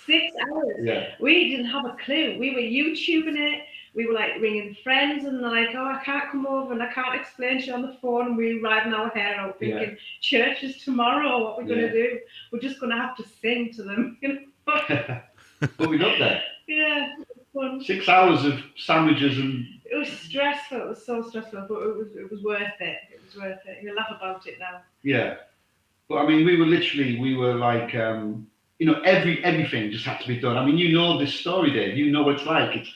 6 hours. Yeah. We didn't have a clue. We were YouTubing it. We were like ringing friends and like, I can't come over and I can't explain to you on the phone. And we were riding our hair out thinking, church is tomorrow. What we're going to do? We're just going to have to sing to them. But we got there. Yeah, it was fun. 6 hours of sandwiches and. It was stressful. It was so stressful, but it was worth it. It was worth it. You laugh about it now. Yeah, but I mean, we were like, everything just had to be done. I mean, this story, Dave. You know what it's like. It's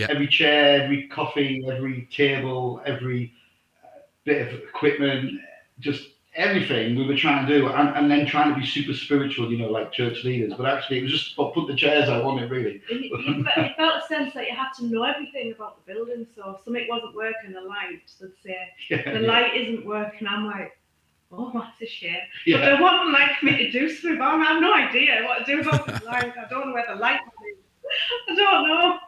every chair, every coffee, every table, every bit of equipment, just everything we were trying to do, and then trying to be super spiritual, like church leaders. But actually, it was just put the chairs out on it, really. You felt a sense that you had to know everything about the building. So if something wasn't working, the light, they'd say, the light isn't working. I'm like, oh, that's a shame. Yeah. But they wasn't like me to do something. I have no idea what to do about the light. I don't know where the light is. I don't know.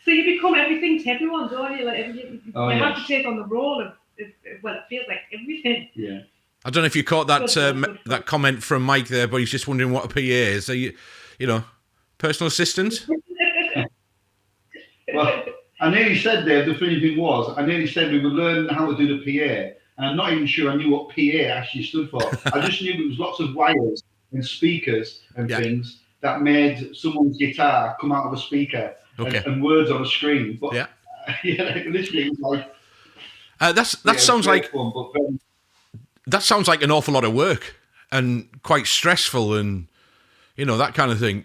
So you become everything to everyone, don't you? Like Oh, you have yes. to take on the role of well, it feels like everything. Yeah. I don't know if you caught that Good. that comment from Mike there, but he's just wondering what a PA is. Are you know, personal assistant? Well, I nearly said there, the funny thing was, I nearly said we would learn how to do the PA, and I'm not even sure I knew what PA actually stood for. I just knew it was lots of wires and speakers and Yeah. things that made someone's guitar come out of a speaker Okay. and words on a screen. But Yeah. yeah, literally, it was like That sounds great like fun, but very, that sounds like an awful lot of work and quite stressful, and that kind of thing.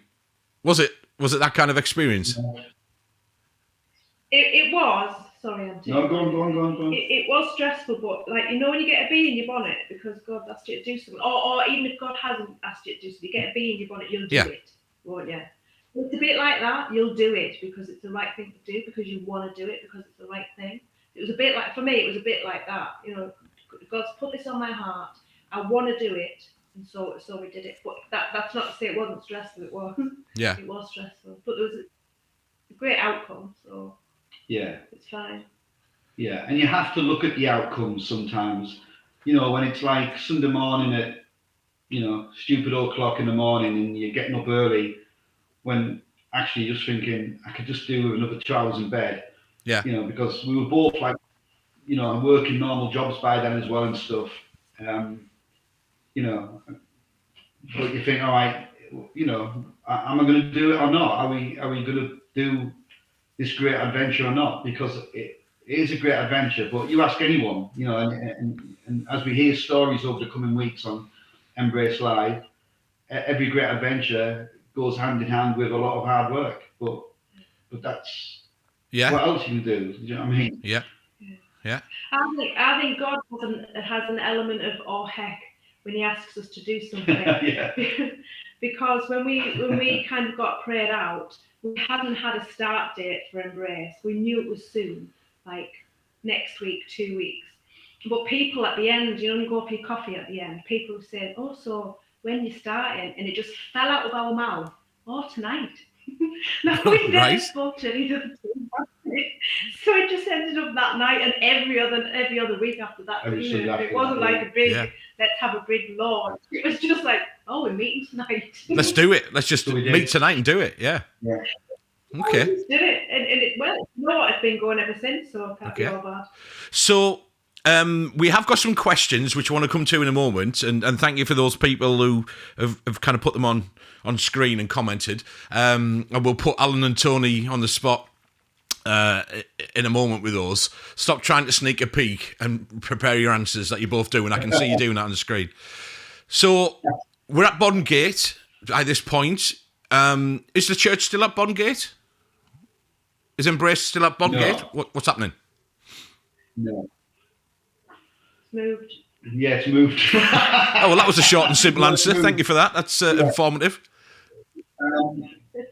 Was it that kind of experience? It was. Sorry, I'm taking. No, go on. It was stressful, but like when you get a bee in your bonnet because God asked you to do something, or even if God hasn't asked you to do something, you get a bee in your bonnet, you'll do it, won't you? It's a bit like that. You'll do it because it's the right thing to do, because you want to do it, because it's the right thing. It was a bit like, for me, it was a bit like that. God's put this on my heart. I want to do it, and so we did it. But that's not to say it wasn't stressful. It was. Yeah. It was stressful, but there was a great outcome. So yeah. it's fine. Yeah, and you have to look at the outcomes sometimes. When it's like Sunday morning at, stupid o'clock in the morning and you're getting up early, when actually you're just thinking, I could just do with another 2 hours in bed. Yeah. Because we were both like, working normal jobs by then as well and stuff. But you think, all right, am I going to do it or not? Are we going to do this great adventure or not? Because it is a great adventure. But you ask anyone, and as we hear stories over the coming weeks on Embrace Live, every great adventure goes hand in hand with a lot of hard work. But that's what else you can do. Do you know what I mean? Yeah. I think God has an element of oh heck when He asks us to do something. Yeah. Because when we kind of got prayed out, we hadn't had a start date for Embrace. We knew it was soon, like next week, 2 weeks. But people at the end, you go for your coffee at the end, people were saying, oh, so when you're starting? And it just fell out of our mouth. Oh, tonight. Now we never spoke to any other team. So it just ended up that night and every other week after that. It wasn't like a big, let's have a big launch. It was just like, oh, we're meeting tonight. Let's do it. Let's just meet tonight and do it. Yeah. Yeah. Okay. We just did it. And it's been going ever since, so it can't be all bad. So we have got some questions which I want to come to in a moment, and thank you for those people who have kind of put them on screen and commented. And we'll put Allan and Toni on the spot in a moment with those. Stop trying to sneak a peek and prepare your answers that you both do, and I can see you doing that on the screen. So we're at Bondgate at this point. Is the church still at Bondgate? Is Embrace still at Bondgate? No. What's happening? No. It's moved. Yeah, it's moved. Oh, well, that was a short and simple answer. Thank you for that. That's informative.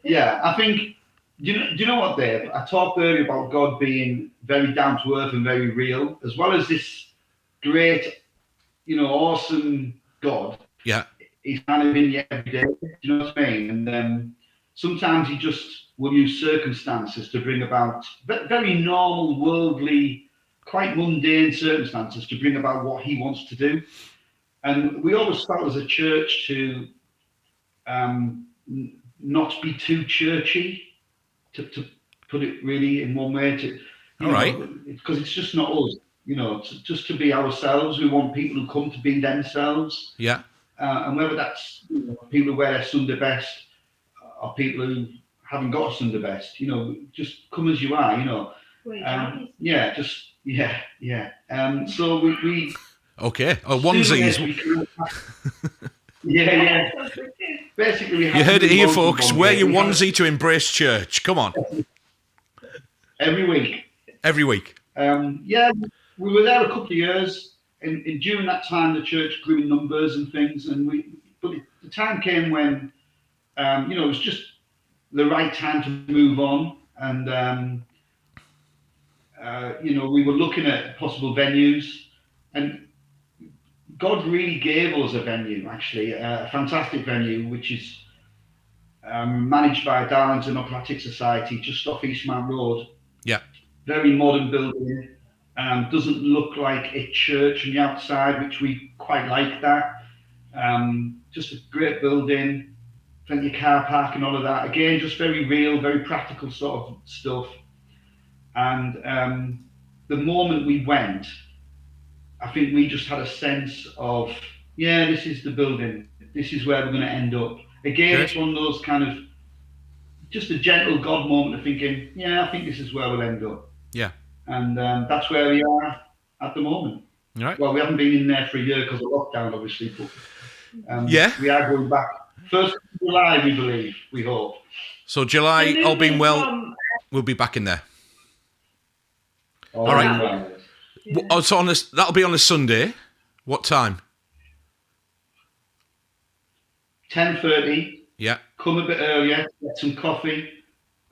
Yeah, I think, do you know what, Dave? I talked earlier about God being very down to earth and very real, as well as this great, awesome God. Yeah. He's kind of in you every day. Do you know what I mean? And sometimes he just will use circumstances to bring about very normal, worldly, quite mundane circumstances to bring about what he wants to do. And we always felt as a church to not be too churchy, to put it really in one way. Because it's just not us, just to be ourselves. We want people who come to be themselves. Yeah. And whether that's people who wear their Sunday best or people who haven't got a Sunday best, just come as you are, So we okay. Oh, onesies. Yeah. Basically, you heard it here, folks. Wear your onesie to Embrace Church. Come on. Every week. We were there a couple of years, and during that time, the church grew in numbers and things. But the time came when, it was just the right time to move on, and we were looking at possible venues, and God really gave us a venue, actually, a fantastic venue, which is managed by Darlington Operatic Society, just off Eastmount Road. Yeah. Very modern building. Doesn't look like a church from the outside, which we quite like that. Just a great building, plenty of car park and all of that. Again, just very real, very practical sort of stuff. And the moment we went, I think we just had a sense of, yeah, this is the building. This is where we're going to end up. Again, Okay. it's one of those kind of, just a gentle God moment of thinking, yeah, I think this is where we'll end up. Yeah. And that's where we are at the moment. All right. Well, we haven't been in there for a year because of lockdown, obviously, but Yeah. we are going back. 1st of July, we believe, we hope. So July, We're all being moving well, from- we'll be back in there. All right. Well. Yeah. Oh, so that'll be on a Sunday. What time? 10:30. Yeah. Come a bit earlier, get some coffee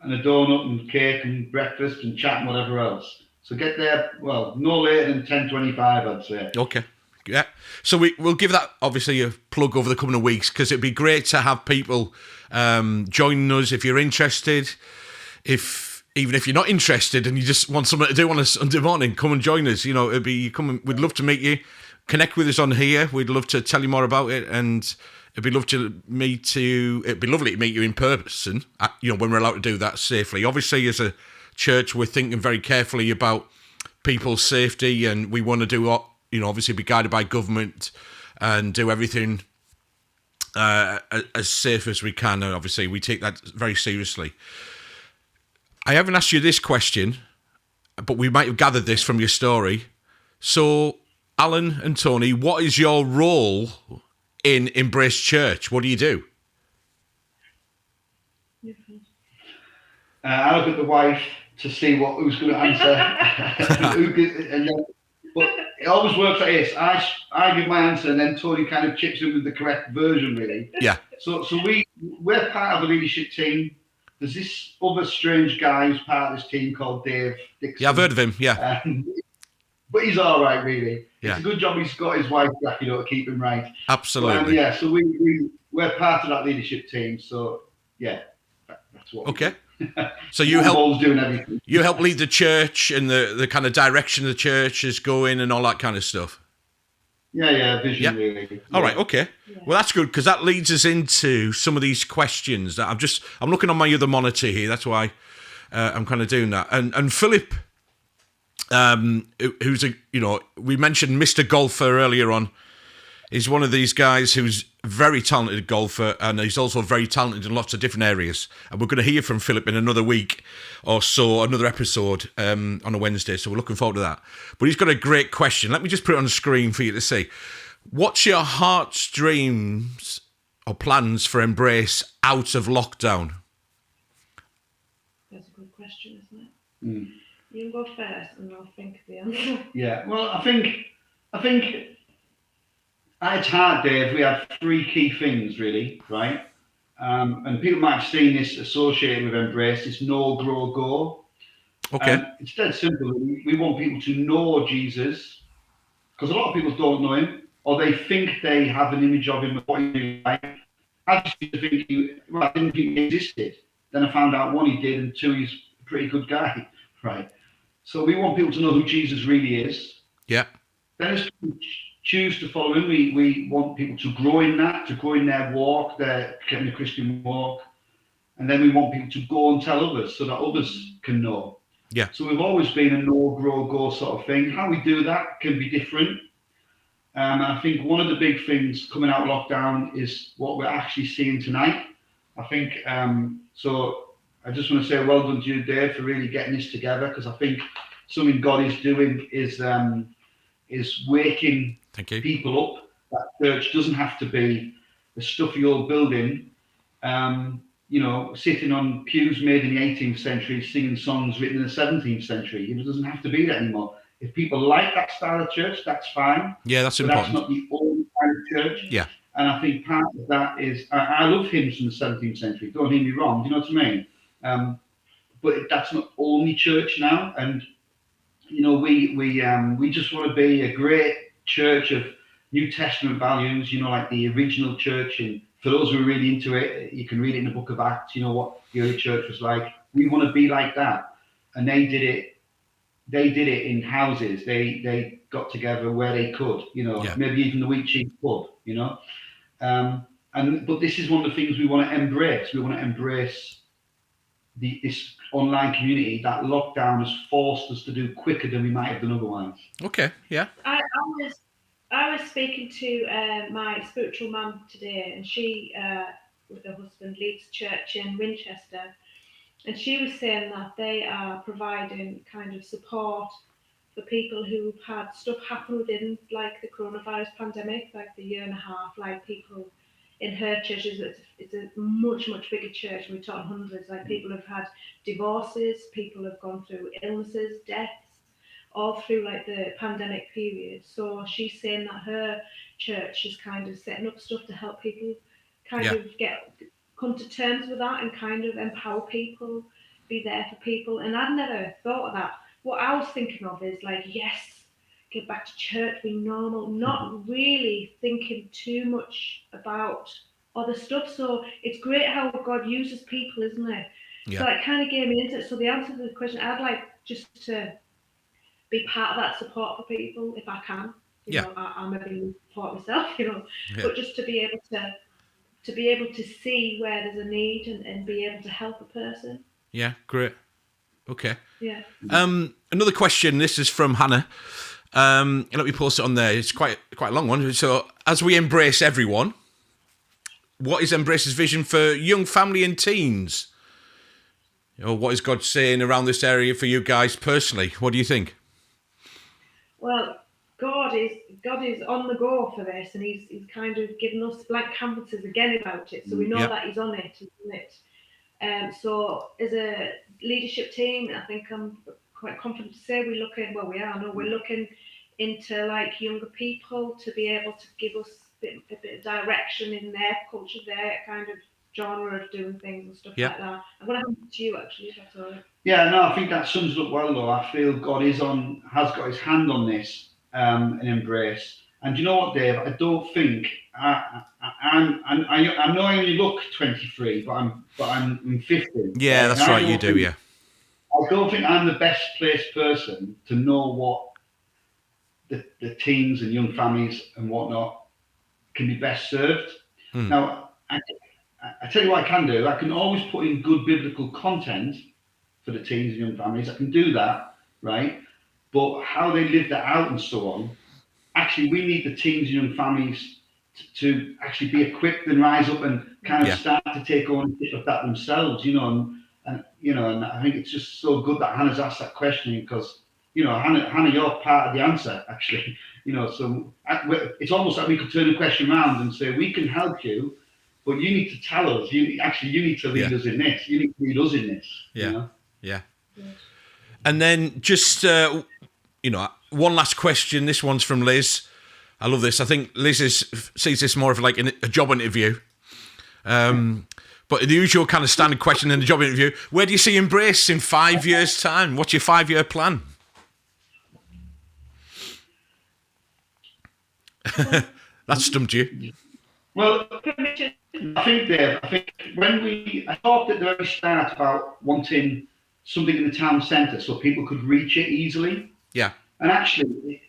and a donut and cake and breakfast and chat and whatever else. So get there, well, no later than 10:25, I'd say. Okay. Yeah. So we'll give that obviously a plug over the coming of weeks, because it'd be great to have people joining us if you're interested. Even if you're not interested and you just want something to do on a Sunday morning, come and join us. You know, we'd love to meet you. Connect with us on here. We'd love to tell you more about it, and it'd be lovely to meet you in person. You know, when we're allowed to do that safely. Obviously, as a church, we're thinking very carefully about people's safety, and we want to do what, you know, obviously be guided by government and do everything as safe as we can. And obviously, we take that very seriously. I haven't asked you this question, but we might have gathered this from your story. So, Allan and Toni, what is your role in Embrace Church? What do you do? I look at the wife to see who's going to answer. But it always works like this. I give my answer, and then Toni kind of chips in with the correct version, really. Yeah. So we're part of the leadership team. There's this other strange guy who's part of this team called Dave Dixon. Yeah, I've heard of him. Yeah. But he's all right, really. Yeah. It's a good job he's got his wife back, to keep him right. Absolutely. But, so we're part of that leadership team. So yeah, that's what. Okay. We do. So you help doing everything. You help lead the church and the kind of direction the church is going and all that kind of stuff. Yeah, vision really. All right, okay. Yeah. Well, that's good, because that leads us into some of these questions that I'm looking on my other monitor here. That's why I'm kind of doing that. And Philip, who's we mentioned Mr. Golfer earlier on. He's one of these guys who's very talented golfer, and he's also very talented in lots of different areas. And we're going to hear from Philip in another week or so, another episode on a Wednesday. So we're looking forward to that. But he's got a great question. Let me just put it on the screen for you to see. What's your heart's dreams or plans for Embrace out of lockdown? That's a good question, isn't it? You can go first, and I'll think of the answer. Yeah. Well, I think at its heart, Dave, we had 3 key things, really, right? And people might have seen this associated with Embrace, this know, grow, go. Okay. It's dead simple. We want people to know Jesus, because a lot of people don't know him, or they think they have an image of him. What he did, right? I just used to think I didn't think he existed. Then I found out, 1, he did, and 2, he's a pretty good guy, right? So we want people to know who Jesus really is. Yeah. Then as people choose to follow him, we want people to grow in that, to grow in their walk, their kind of Christian walk. And then we want people to go and tell others so that others can know. Yeah. So we've always been a know, grow, go sort of thing. How we do that can be different. I think one of the big things coming out of lockdown is what we're actually seeing tonight. I think, so I just want to say well done to you, Dave, for really getting this together, because I think something God is doing is waking Thank you. people up. That church doesn't have to be a stuffy old building, sitting on pews made in the 18th century, singing songs written in the 17th century. It doesn't have to be that anymore. If people like that style of church, that's fine. Yeah, that's but important. That's not the only kind of church. Yeah. And I think part of that is, I love hymns from the 17th century. Don't hear me wrong. Do you know what I mean? But that's not only church now. And we just want to be a great church of New Testament values. Like the original church in for those who are really into it, you can read it in the book of Acts, you know, what the early church was like. We want to be like that. And they did it in houses. They got together where they could, you know, Yeah. maybe even the Wheat Cheese pub, you know. But this is one of the things we want to embrace. We want to embrace this online community that lockdown has forced us to do quicker than we might have done otherwise. Okay, yeah. I was speaking to my spiritual mum today, and she, with her husband, leads a church in Winchester, and she was saying that they are providing kind of support for people who've had stuff happen within, like, the coronavirus pandemic, like the year and a half, like people in her church, it's a much bigger church, and we're talking hundreds, like people have had divorces, people have gone through illnesses, deaths, all through like the pandemic period. So she's saying that her church is kind of setting up stuff to help people kind Yeah. of come to terms with that and kind of empower people, be there for people. And I'd never thought of that. What I was thinking of is like, yes, get back to church, be normal, not really thinking too much about other stuff. So it's great how God uses people, isn't it? Yeah. So it kind of gave me into it. So the answer to the question, I'd like just to be part of that support for people if I can. You know, I maybe support myself, you know, but just to be able to see where there's a need and be able to help a person. Yeah, great. Okay. Yeah. Another question. This is from Hannah. Let me post it on there. It's quite a long one. So, as we embrace everyone, what is Embrace's vision for young family and teens? You know, what is God saying around this area for you guys personally? What do you think? Well, God is on the go for this, and he's kind of given us blank canvases again about it, so we know that he's on it, isn't it? So as a leadership team, I think I'm quite confident to say we're looking into like younger people to be able to give us a bit of direction in their culture, their kind of genre of doing things and stuff like that. I'm going to hand it to you actually, if that's all right. Yeah, no, I think that sums it up well, though. I feel God has got his hand on this and Embrace. And you know what, Dave? I don't think I know I only look 23, but I'm 50. Yeah, that's right. You do, yeah. I don't think I'm the best placed person to know what the teens and young families and whatnot can be best served. Now, I tell you what I can do. I can always put in good biblical content for the teens and young families. I can do that, right? But how they live that out and so on, actually, we need the teens and young families to actually be equipped and rise up and kind of start to take ownership of that themselves, you know. And I think it's just so good that Hannah's asked that question because, you know, Hannah, you're part of the answer, actually. You know, so it's almost like we could turn the question around and say, we can help you, but you need to tell us. You need to lead us in this. You need to lead us in this. Yeah. You know? Yeah. And then just, one last question. This one's from Liz. I love this. I think Liz sees this more of like a job interview. But the usual kind of standard question in a job interview, where do you see Embrace in 5 years' time? What's your 5-year plan? That stumped you. Well, I think, Dave, I talked at the very start about wanting something in the town centre so people could reach it easily. Yeah. And actually,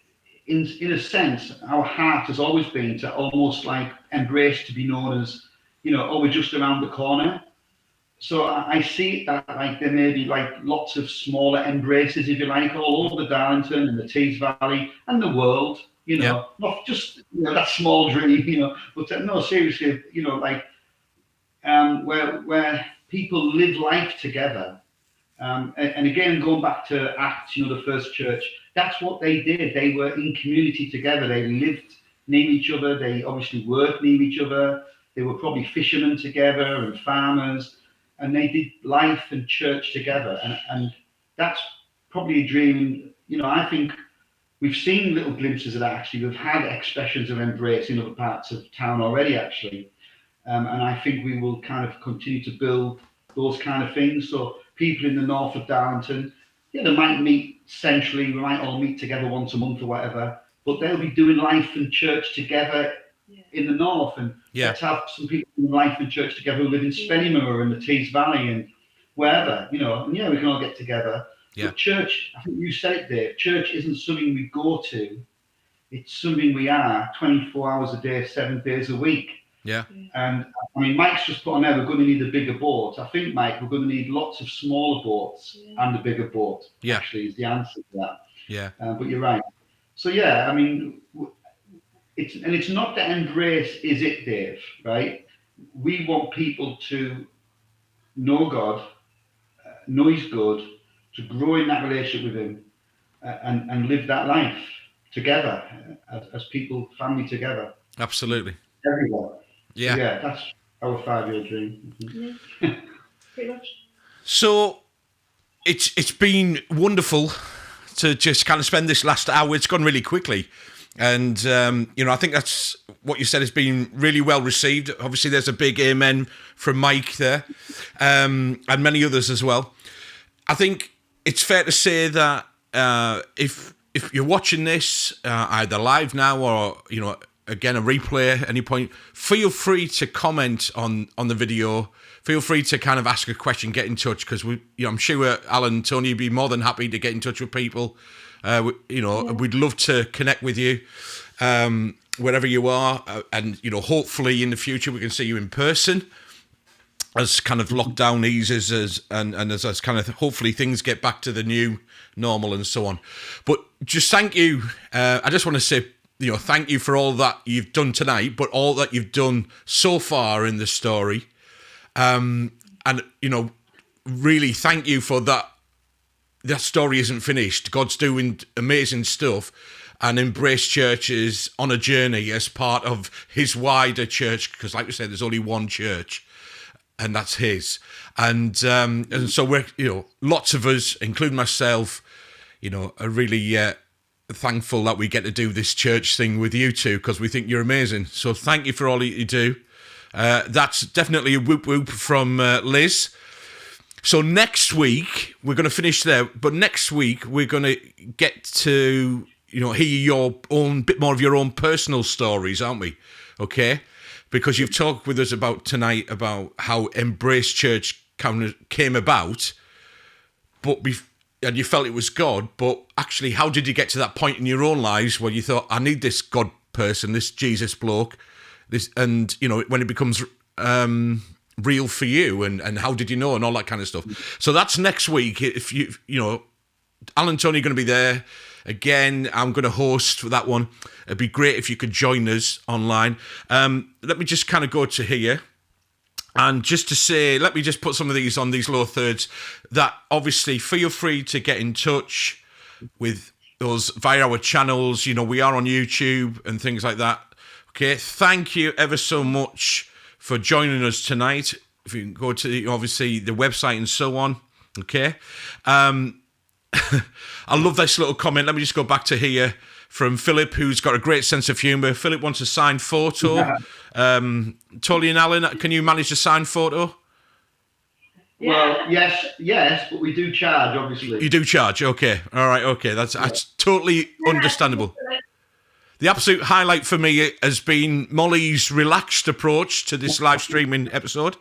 in a sense, our heart has always been to almost like Embrace to be known as, you know, we're just around the corner. So I see that like there may be like lots of smaller Embraces, if you like, all over Darlington and the Tees Valley and the world. You know, not just that small dream, you know, but no, seriously, you know, like where people live life together. And again, going back to Acts, you know, the first church, that's what they did. They were in community together. They lived near each other. They obviously worked near each other. They were probably fishermen together and farmers, and they did life and church together. And that's probably a dream. You know, I think we've seen little glimpses of that, actually. We've had expressions of Embrace in other parts of town already, actually. And I think we will kind of continue to build those kind of things. So people in the north of Darlington, they might meet centrally, we might all meet together once a month or whatever, but they'll be doing life and church together in the north, and let's have some people in Life and Church together who live in Spennymoor and the Tees Valley and wherever, you know, and we can all get together. But church, I think you said it, Dave, church isn't something we go to, it's something we are 24 hours a day, 7 days a week. Yeah. And I mean, Mike's just put on there, we're going to need a bigger boat. I think, Mike, we're going to need lots of smaller boats and a bigger boat, actually, is the answer to that. Yeah. But you're right. So, I mean, it's not that Embrace is it, Dave, right? We want people to know God, know He's good, to grow in that relationship with Him, and live that life together as people, family together. Absolutely. Everywhere. Yeah. So, that's our 5-year dream. Yeah. Pretty much. So it's been wonderful to just kind of spend this last hour. It's gone really quickly. And, I think that's what you said has been really well received. Obviously, there's a big amen from Mike there, and many others as well. I think it's fair to say that if you're watching this either live now or, again, a replay at any point, feel free to comment on the video. Feel free to kind of ask a question, get in touch, because I'm sure Allan and Toni would be more than happy to get in touch with people. We'd love to connect with you wherever you are, and hopefully in the future we can see you in person as kind of lockdown eases and as kind of hopefully things get back to the new normal and so on. But just thank you. I just want to say, thank you for all that you've done tonight, but all that you've done so far in the story. And, really thank you for that. That story isn't finished. God's doing amazing stuff, and Embrace Church is on a journey as part of His wider church, because like we said, there's only one church, and that's His. And so we're, lots of us, including myself, are really thankful that we get to do this church thing with you two, because we think you're amazing. So thank you for all that you do. That's definitely a whoop whoop from Liz. So next week, we're going to finish there, but next week we're going to get to, hear your own, bit more of your own personal stories, aren't we? Okay? Because you've talked with us tonight about how Embrace Church kind of came about, and you felt it was God, but actually, how did you get to that point in your own lives where you thought, I need this God person, this Jesus bloke, and when it becomes real for you, and how did you know, and all that kind of stuff. So that's next week. If Allan and Toni are going to be there again. I'm going to host for that one. It'd be great if you could join us online. Let me just kind of go to here, and just to say, let me just put some of these on these lower thirds. That obviously, feel free to get in touch with us via our channels. We are on YouTube and things like that. Okay, thank you ever so much for joining us tonight. If you can go to obviously the website and so on. Okay. I love this little comment. Let me just go back to here from Philip, who's got a great sense of humour. Philip wants a signed photo. Toni and Allan, can you manage a signed photo? Well, yes, but we do charge, obviously. You do charge, okay. All right, okay. That's totally understandable. The absolute highlight for me has been Molly's relaxed approach to this live streaming episode.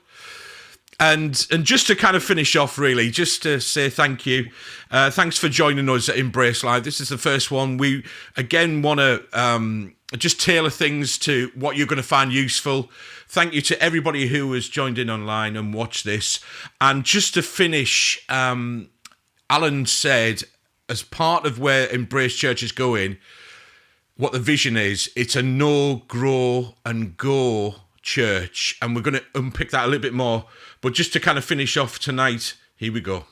And just to kind of finish off, really, just to say thank you. Thanks for joining us at Embrace Live. This is the first one. We, again, want to just tailor things to what you're going to find useful. Thank you to everybody who has joined in online and watched this. And just to finish, Allan said, as part of where Embrace Church is going, what the vision is, it's a know, grow, and go church. And we're going to unpick that a little bit more. But just to kind of finish off tonight, here we go.